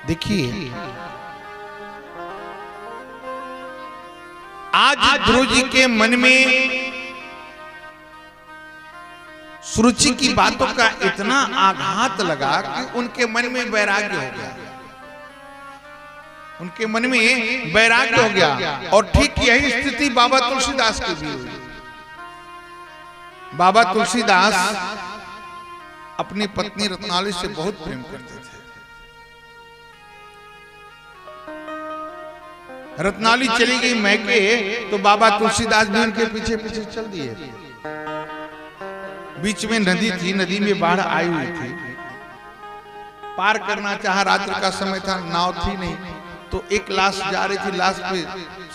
देखिए, आज ध्रुव जी के मन में सुरुचि की बातों का इतना आघात लगा कि उनके मन में वैराग्य हो गया, उनके मन में वैराग्य हो गया। और ठीक यही स्थिति बाबा तुलसीदास की भी हुई। बाबा तुलसीदास अपनी पत्नी रत्नावली से बहुत प्रेम करते थे। रत्नावली चली गई मैके, तो बाबा तुलसीदास भी उनके पीछे पीछे चल दिए। बीच में नदी थी, नदी में बाढ़ आई हुई थी, पार करना चाहा, रात्रि का समय था, नाव थी नहीं, तो एक लाश जा रही थी, लाश पे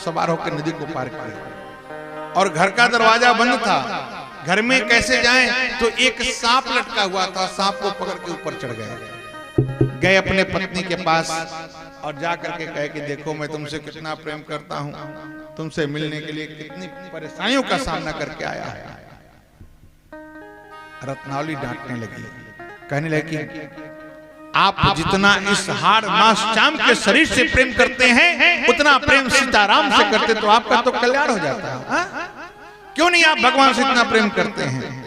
सवार होकर नदी को पार किया, और घर का दरवाजा बंद था, घर में कैसे जाएं? तो एक सांप लटका हुआ था, सांप को पकड़ के ऊपर चढ़ गए अपने पत्नी के पास, और जा करके कहे कि देखो मैं तुमसे कितना प्रेम करता हूं, तुमसे मिलने के लिए कितनी परेशानियों का सामना करके आया है। रत्नावली डांटने लगी, कहने लगी आप जितना इस हाड़ मांस चाम के शरीर से प्रेम करते हैं, उतना प्रेम सीताराम से करते तो आपका तो कल्याण हो जाता है। क्यों नहीं आप भगवान से इतना प्रेम करते हैं?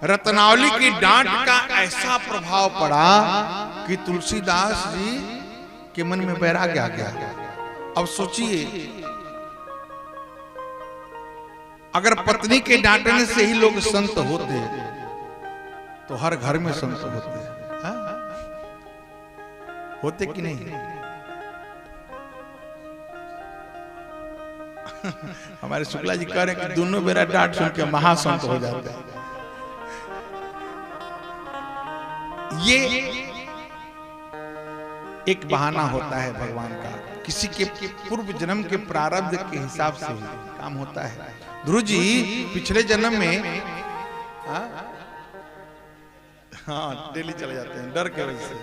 रत्नावली की डांट का ऐसा प्रभाव पड़ा कि तुलसीदास जी के मन में वैराग्य आ गया। अब सोचिए, अगर पत्नी के डांटने से ही लोग संत होते तो हर घर में संत होते, होते कि नहीं? हमारे शुक्ला जी कह रहे हैं कि दोनों मेरा डांट सुन के महासंत हो जाते हैं। ये एक बहाना होता है भगवान का, किसी के पूर्व जन्म के प्रारब्ध के हिसाब से ही काम होता है। ध्रुव जी पिछले जन्म में हाँ डेली चले जाते हैं डर के वजह से।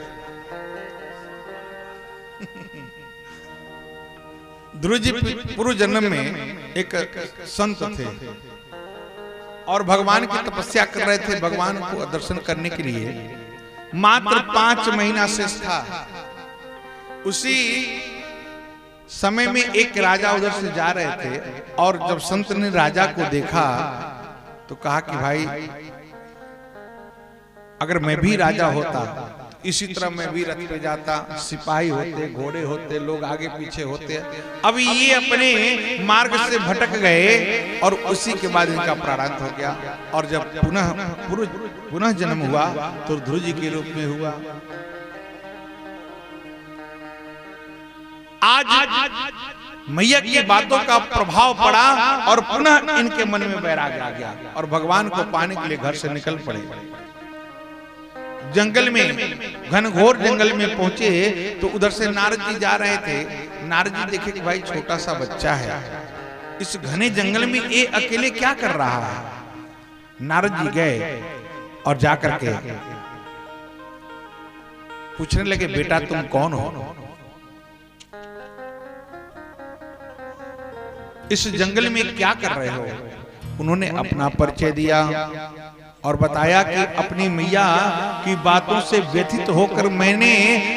ध्रुव जी पूर्व जन्म में एक संत थे और भगवान की तपस्या कर रहे थे। भगवान को दर्शन करने के लिए मात्र 5 महीना शेष था। उसी समय में एक राजा उधर से जा रहे थे और जब संत ने राजा को देखा तो कहा कि भाई अगर मैं भी राजा होता इसी तरह मैं भी रथ पे जाता, सिपाही होते, घोड़े होते, लोग आगे पीछे होते। अब ये अपने मार्ग से भटक गए और उसी के बाद इनका प्रारब्ध हो गया। और जब पुनः जन्म हुआ तो ध्रुव जी के रूप में हुआ। आज मैया की बातों का प्रभाव पड़ा और पुनः इनके मन में वैराग्य आ गया और भगवान को पाने के लिए घर से निकल पड़े। जंगल में, घनघोर जंगल में पहुंचे तो उधर से नारद जी जा रहे थे। नारद जी देखे कि भाई छोटा सा बच्चा है, इस घने जंगल में ये अकेले क्या कर रहा है। नारद जी गए और जाकर के पूछने लगे, बेटा तुम कौन हो, इस जंगल में क्या कर रहे हो। उन्होंने अपना परिचय दिया और बताया कि अपनी मैया की बातों से व्यथित होकर मैंने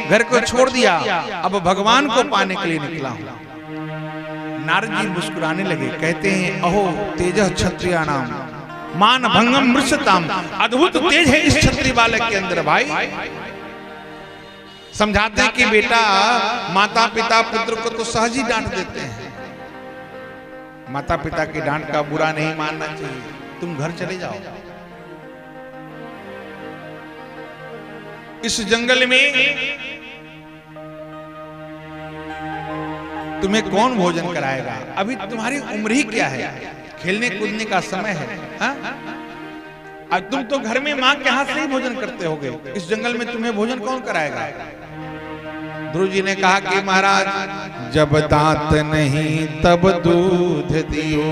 घर को छोड़ दिया, अब भगवान को पाने के लिए निकला हूं। नारद जी मुस्कुराने लगे, कहते हैं अहो तेजः क्षत्रियाणाम मान भंगम मृषताम। अद्भुत तेज है इस क्षत्रिय बालक के अंदर। भाई समझाते हैं कि बेटा माता पिता पुत्र को तो सहज ही डांट देते हैं, माता पिता की डांट का बुरा नहीं मानना चाहिए, तुम घर चले जाओ। इस जंगल में तुम्हें कौन भोजन कराएगा? अभी तुम्हारी उम्र ही क्या है, खेलने कूदने का समय है। हाँ? अब तुम तो घर में माँ के हाथ से ही भोजन करते होगे, इस जंगल में तुम्हें भोजन कौन कराएगा? ध्रुव जी ने कहा कि महाराज जब दांत नहीं तब दूध दियो,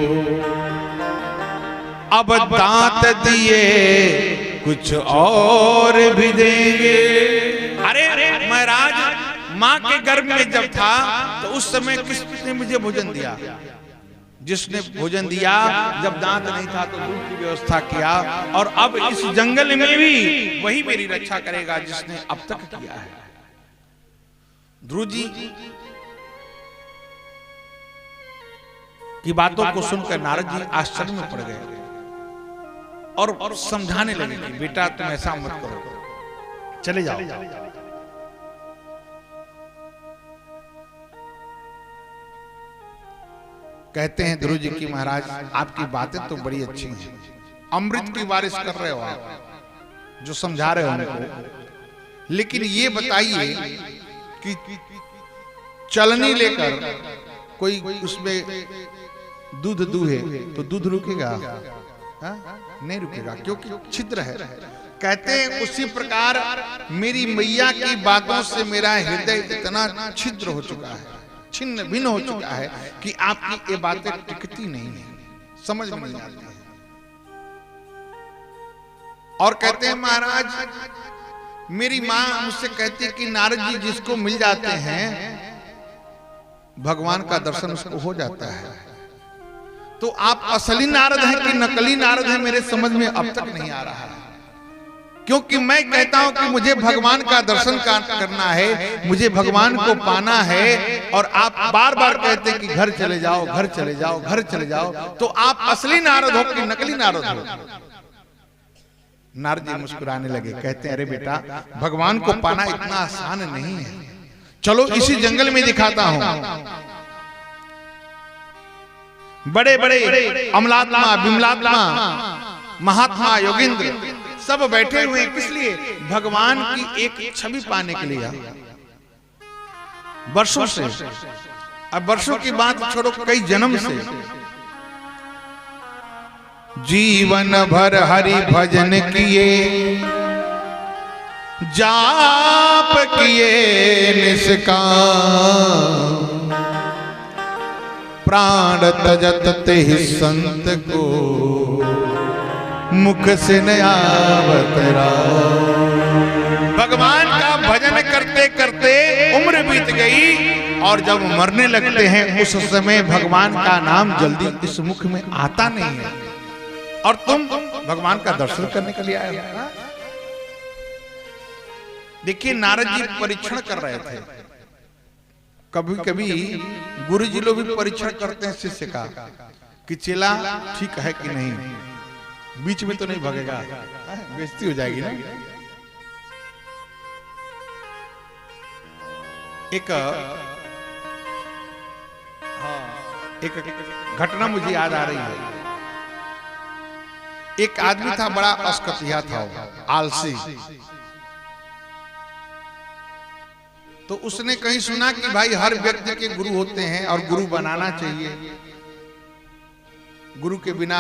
अब दांत दिए कुछ और भी देंगे। अरे महाराज, माँ के गर्भ में जब था तो उस समय किसने मुझे भोजन दिया? जिसने भोजन दिया जब दांत नहीं था तो दूध की व्यवस्था किया, और अब इस जंगल में भी वही मेरी रक्षा करेगा जिसने अब तक किया है। ध्रुव जी की बातों को सुनकर नारद जी आश्चर्य में पड़ गए और समझाने लगे कि बेटा तुम ऐसा मत करो, चले जाओ। कहते हैं ध्रुव जी की महाराज आपकी बातें तो बड़ी अच्छी हैं, अमृत की बारिश कर रहे हो आप जो समझा रहे हो उनको, लेकिन ये बताइए कि चलनी लेकर कोई उसमें दूध दूहे तो दूध रुकेगा? नहीं रुकेगा, क्योंकि छिद्र है। कहते हैं उसी प्रकार मेरी मैया की बातों से मेरा हृदय इतना छिद्र हो चुका है, छिन्न भिन्न हो चुका है कि आपकी ये बातें टिकती नहीं है, समझ में नहीं आती है। और कहते हैं महाराज मेरी माँ मुझसे कहती है कि नारद जी जिसको मिल जाते हैं भगवान का दर्शन उसको हो जाता है। तो आप असली नारद हैं कि नकली नारद हैं मेरे समझ में अब तक नहीं आ रहा है, क्योंकि मैं कहता हूं कि मुझे भगवान का दर्शन करना है, मुझे भगवान को पाना है, और आप बार बार कहते हैं कि घर चले जाओ, घर चले जाओ, घर चले जाओ। तो आप असली नारद हो कि नकली नारद हो? नारद जी मुस्कुराने लगे, कहते हैं अरे बेटा भगवान को पाना इतना आसान नहीं है, चलो इसी जंगल में दिखाता हूं। बड़े बड़े अमलात्मा, विमलात्मा, महात्मा, योगिंद्र सब बैठे हुए हैं, किस लिए? भगवान की एक छवि पाने के लिए। वर्षों से, अब वर्षों की बात छोड़ो, कई जन्म से जीवन भर हरि भजन किए, जाप किए निष्काम, प्राण तजत ते संत को मुख से न आवत राम। भगवान का भजन करते करते उम्र बीत गई, और जब मरने लगते हैं उस समय भगवान का नाम जल्दी इस मुख में आता नहीं है, और तुम भगवान का दर्शन करने के लिए आए हो। देखिए नारद जी परीक्षण कर रहे थे। कभी कभी गुरु जी लोग भी परीक्षण करते हैं शिष्य का कि चेला ठीक है कि नहीं, बीच में तो नहीं भागेगा, बेइज्जती हो जाएगी ना। एक घटना मुझे याद आ रही है। एक आदमी था, बड़ा अस्कतिया था, आलसी। तो उसने कहीं सुना कि भाई हर व्यक्ति के गुरु होते हैं और गुरु बनाना चाहिए, गुरु के बिना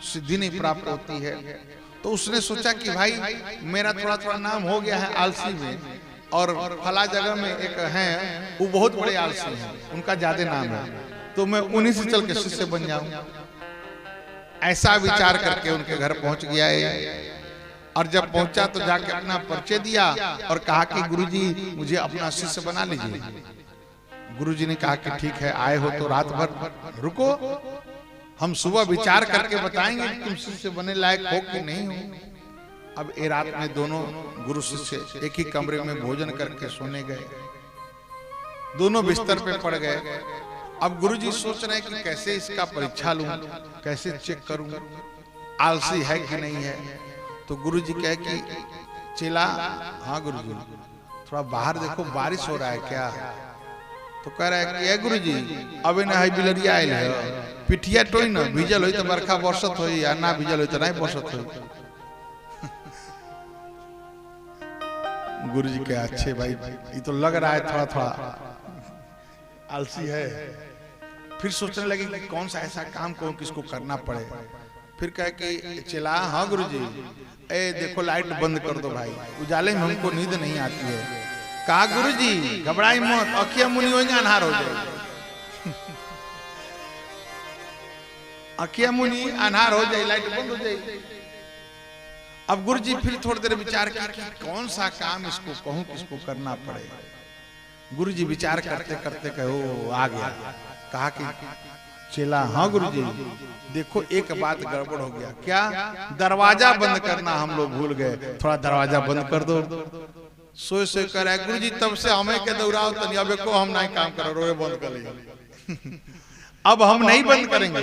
सिद्धि नहीं प्राप्त होती है। तो उसने सोचा कि भाई मेरा थोड़ा थोड़ा नाम हो गया है आलसी में, और फला जगह में एक हैं वो बहुत बड़े आलसी हैं, उनका ज्यादा नाम है, तो मैं उन्हीं से चल के शिष्य बन जाऊं। ऐसा विचार करके उनके घर पहुंच गया है, और जब पहुंचा तो जाके अपना परिचय दिया और कहा कि गुरुजी मुझे अपना शिष्य बना लीजिए। गुरुजी ने कहा कि ठीक है, आए हो तो रात भर रुको, हम सुबह विचार करके बताएंगे कि तुम शिष्य बने लायक हो कि नहीं हो। अब ये रात में दोनों गुरु शिष्य एक ही कमरे में भोजन करके सोने गए, दोनों बिस्तर पे पड़ गए। अब गुरुजी सोच रहे हैं कि कैसे इसका परीक्षा लूं, कैसे चेक करूं आलसी है कि नहीं है। तो गुरुजी कहे कि चेला, हाँ गुरुजी थोड़ा बाहर देखो बारिश हो रहा है क्या? तो कह रहा है कि गुरुजी अबे ना है बिलरिया आयल है, पिठिया टोई ना भीजल होई तो बरखा बरसत होई, या ना भीजल होई तो नहीं बरसत होई। गुरु जी के अच्छे भाई, ये तो लग रहा है थोड़ा थोड़ा आलसी है। फिर सोचने लगे कि कौन सा ऐसा काम को किसको करना पड़े। फिर कहे कि चला, हाँ गुरु जी, ए देखो लाइट बंद कर दो भाई, उजाले में हमको नींद नहीं आती है। कहा गुरु जी घबराई मत, अखिया मुनि होंगे अनहार हो जाए। अखिया मुनि अनहार हो जाए, लाइट बंद हो जाए। अब गुरु जी फिर थोड़ी देर विचार किया कि कौन सा काम इसको कहूं, किसको करना पड़े। गुरु जी विचार करते करते कहो आ गया। कहा कि चला, हाँ गुरु जी देखो एक बात गड़बड़ हो गया। क्या? दरवाजा बंद करना हम लोग भूल गए, थोड़ा दरवाजा बंद कर दो। सोए कर रहा है गुरु जी, तब से हमें के दौड़ाओ तनी, अब को हम नहीं काम करो, रोए बंद कर ले। अब हम नहीं बंद करेंगे।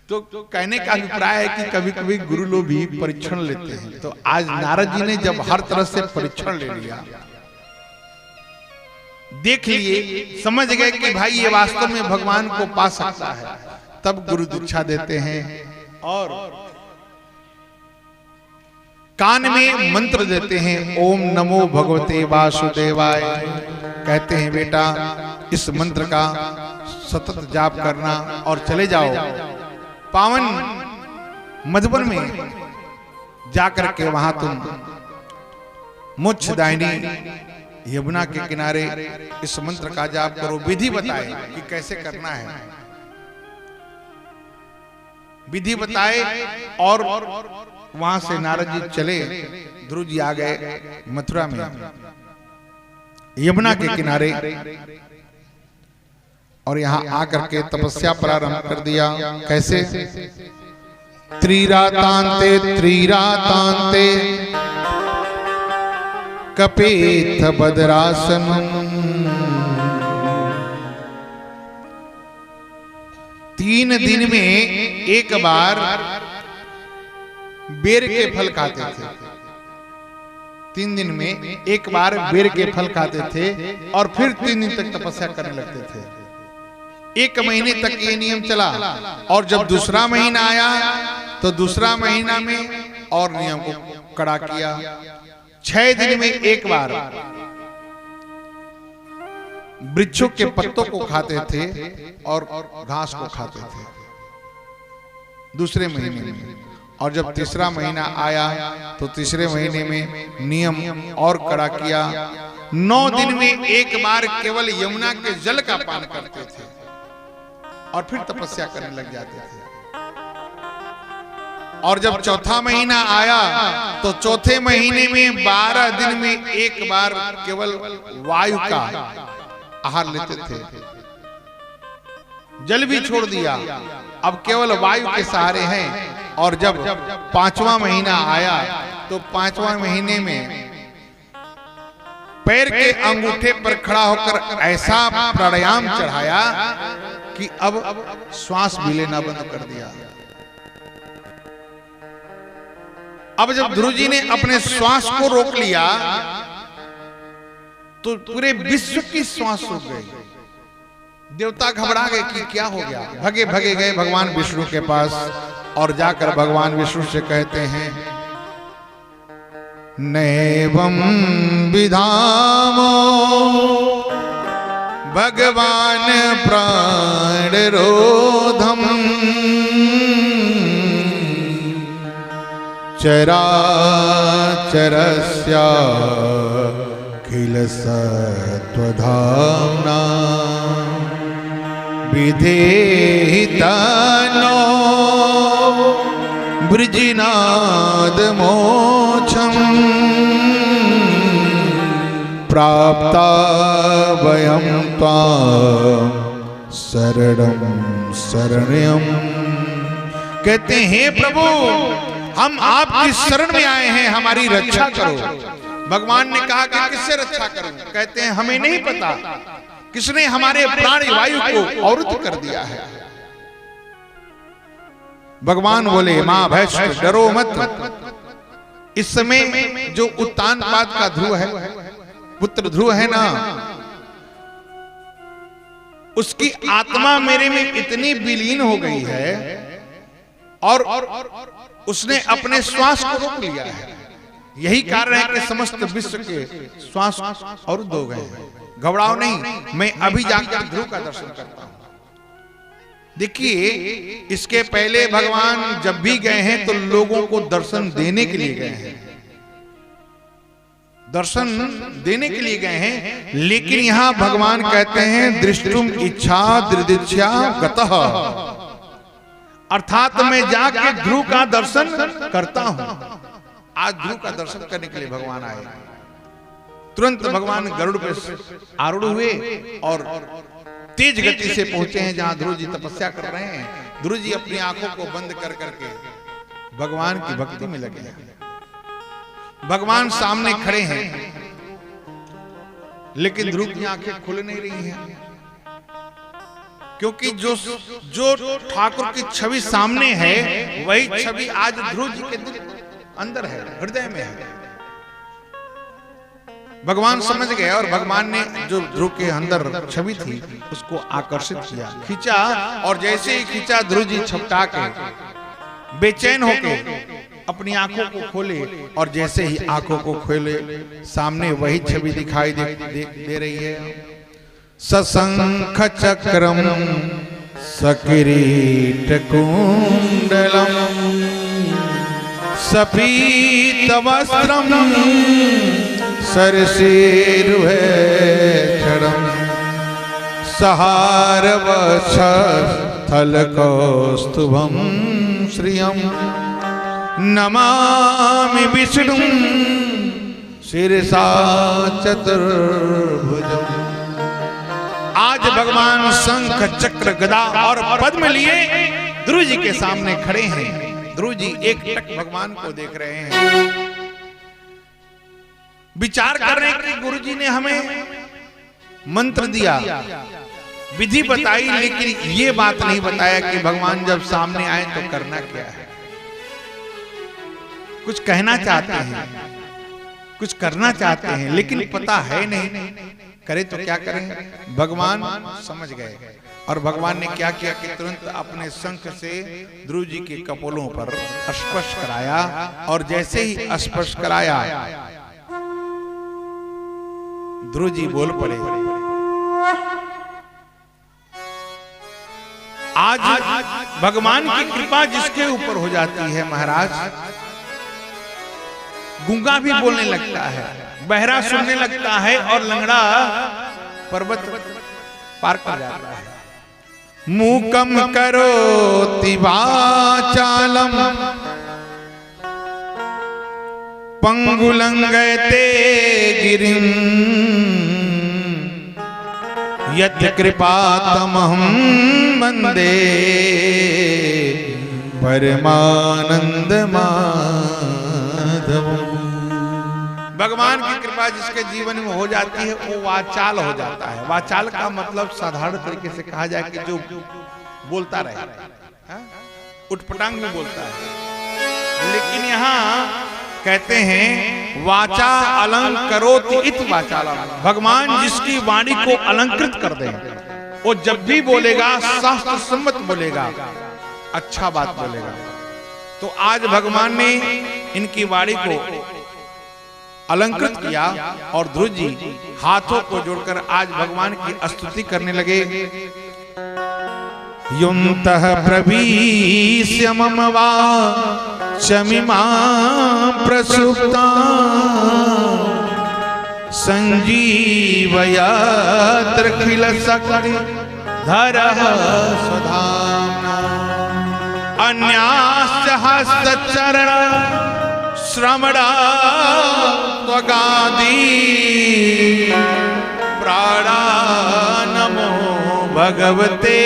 तो कहने का अभिप्राय है कि कभी कभी गुरु लोग भी परीक्षण लेते हैं। तो आज नारद जी ने जब हर तरह से परीक्षण ले लिया, देख लिए, समझ गए कि भाई ये वास्तव में भगवान को पा सकता है, तब गुरु दीक्षा देते हैं और कान में मंत्र देते हैं, ओम नमो भगवते वासुदेवाय। कहते हैं बेटा इस मंत्र का सतत जाप करना और चले जाओ पावन मधुबन में जाकर के, वहां तुम मोक्षदायिनी यमुना के किनारे इस मंत्र का जाप करो। विधि बताए कि कैसे करना है, विधि बताए और वहां से नारद जी चले। ध्रुव जी आ गए मथुरा में यमुना के किनारे और यहाँ आकर के तपस्या प्रारंभ कर दिया। कैसे? त्रिरातांते त्रिरातांते कपेथ बदरासनम। 3 दिन में एक बार बेर के फल खाते थे। 3 दिन में एक बार बेर के फल खाते थे और फिर 3 दिन तक तपस्या करने लगते थे। 1 महीने तक ये नियम चला और जब दूसरा महीना आया तो दूसरा महीना में और नियम को कड़ा किया। 6 दिन में एक बार वृक्षों के पत्तों को खाते थे और घास को खाते थे दूसरे महीने में। और जब तीसरा महीना आया तो तीसरे महीने में नियम और कड़ा किया। 9 दिन में एक बार केवल यमुना के जल का पान करते थे और फिर तपस्या करने लग जाते थे। और जब चौथा महीना आया तो चौथे महीने में 12 दिन में एक बार केवल वायु का आहार लेते थे, जल भी छोड़ दिया, अब केवल वायु के सहारे हैं। और जब 5वां महीना आया तो 5वां महीने में पैर के अंगूठे पर खड़ा होकर ऐसा प्राणायाम चढ़ाया कि अब श्वास भी लेना बंद कर दिया। अब जब ध्रुव जी ने अपने श्वास को रोक लिया तो पूरे विश्व की श्वास रुक गई। देवता घबरा गए कि क्या हो गया। भगे भगे गए भगवान विष्णु के पास और जाकर भगवान विष्णु से कहते हैं, नैवं विधामो भगवान प्राण रोधम चराचरस्य खिल सत्वधाम्ना विधेहितानो ब्रजनाद मोक्षम प्राप्ता वयं त्वां शरणं शरण्यम। कहते हैं प्रभु हम आपकी शरण में आए हैं, हमारी रक्षा करो। भगवान ने कहा कि किससे रक्षा करूं? कहते हैं हमें नहीं पता किसने हमारे प्राण वायु को अवरुद्ध कर दिया है। भगवान बोले मां भैंस डरो मत। इस समय जो उत्तानपाद का ध्रुव है, पुत्र ध्रुव है ना, उसकी आत्मा मेरे में इतनी विलीन हो गई है और उसने अपने श्वास को रोक लिया है। यही कारण है कि समस्त विश्व के श्वास अवरुद्ध हो गए। घबराओ नहीं, मैं अभी जाकर ध्रुव का दर्शन करता हूं। देखिए, इसके पहले भगवान जब भी गए हैं तो लोगों को दर्शन देने के लिए गए हैं, दर्शन देने के लिए गए हैं। लेकिन यहां भगवान कहते हैं दृष्टुम इच्छा दृदिच्छा गतः, अर्थात मैं जाके ध्रुव का दर्शन करता हूं। आज ध्रुव का दर्शन करने के लिए भगवान आए। तुरंत भगवान गरुड़ पे आरूढ़ हुए और तेज गति से पहुंचे हैं जहां ध्रुव जी तपस्या कर रहे हैं। ध्रुव जी अपनी आंखों को बंद कर करके भगवान की भक्ति में लगे हैं। भगवान सामने खड़े हैं, लेकिन ध्रुव की आंखें खुल नहीं रही हैं, क्योंकि जो ठाकुर की छवि सामने है वही छवि आज ध्रुव जी के दिल अंदर है, हृदय में है। भगवान समझ गए और भगवान ने जो ध्रुव के अंदर छवि थी उसको आकर्षित किया, खींचा, और जैसे ही खींचा ध्रुव जी छपटा के बेचैन होके अपनी आंखों को खोले, और जैसे ही आंखों को खोले सामने वही छवि दिखाई दे रही है। सशंख चक्रम सकिरीट कुंडलम सपीत वस्त्रम सरसीरुहे छड़म सहारवक्षस्थल कौस्तुभम श्रियम नमामि विष्णुं शिरसा चतुर्भुजम्। आज भगवान शंख चक्र गदा और पद्म लिए ध्रुव जी के सामने खड़े हैं। ध्रुव जी एक टक भगवान को देख रहे हैं, विचार कर रहे हैं कि गुरु जी ने हमें मंत्र दिया, विधि बताई, लेकिन ये बात नहीं बताया कि भगवान जब सामने आए तो करना क्या है। कुछ कहना चाहते हैं, कुछ करना चाहते हैं, लेकिन पता है नहीं, करे तो क्या करें। भगवान समझ गए और भगवान ने क्या किया कि तुरंत अपने शंख से ध्रुव जी के कपोलों पर स्पर्श कराया, और जैसे ही स्पर्श कराया ध्रुव जी बोल पड़े। आज भगवान की कृपा जिसके ऊपर हो जाती है महाराज, गूंगा भी बोलने लगता है, बहरा सुनने लगता है, और लंगड़ा पर्वत पार कर जाता है। मूकम करोति वाचालम पंगुलंगयते गिरिं यत् कृपातमहं वन्दे परमानंद माधवम्। भगवान की कृपा जिसके जीवन में हो जाती है वो वाचाल हो जाता है। वाचाल का मतलब साधारण तरीके से कहा जाए कि जो बोलता रहे, उठपटांग में बोलता है। लेकिन यहाँ कहते हैं वाचा अलंकरोति इति वाचालम। भगवान जिसकी वाणी को अलंकृत कर दे, वो जब भी बोलेगा शास्त्र सम्मत बोलेगा, अच्छा बात बोलेगा। तो आज भगवान ने इनकी वाणी को अलंकृत किया और ध्रुव जी हाथों को जोड़कर आज भगवान की स्तुति करने लगे। युन्तः प्रवीश्य मम वाचमिमां प्रसुप्तां संजीवयत्र्खिल शक्तिधरः स्वधाम्ना अन्यास्य हस्तचरण श्रमणा त्वगादि प्राणा नमो भगवते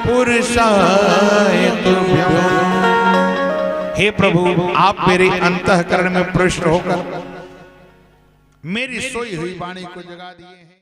पुरुषाय तुभ्यं। हे प्रभु, आप मेरे अंतःकरण में प्रविष्ट होकर मेरी सोई हुई वाणी को जगा दिए हैं।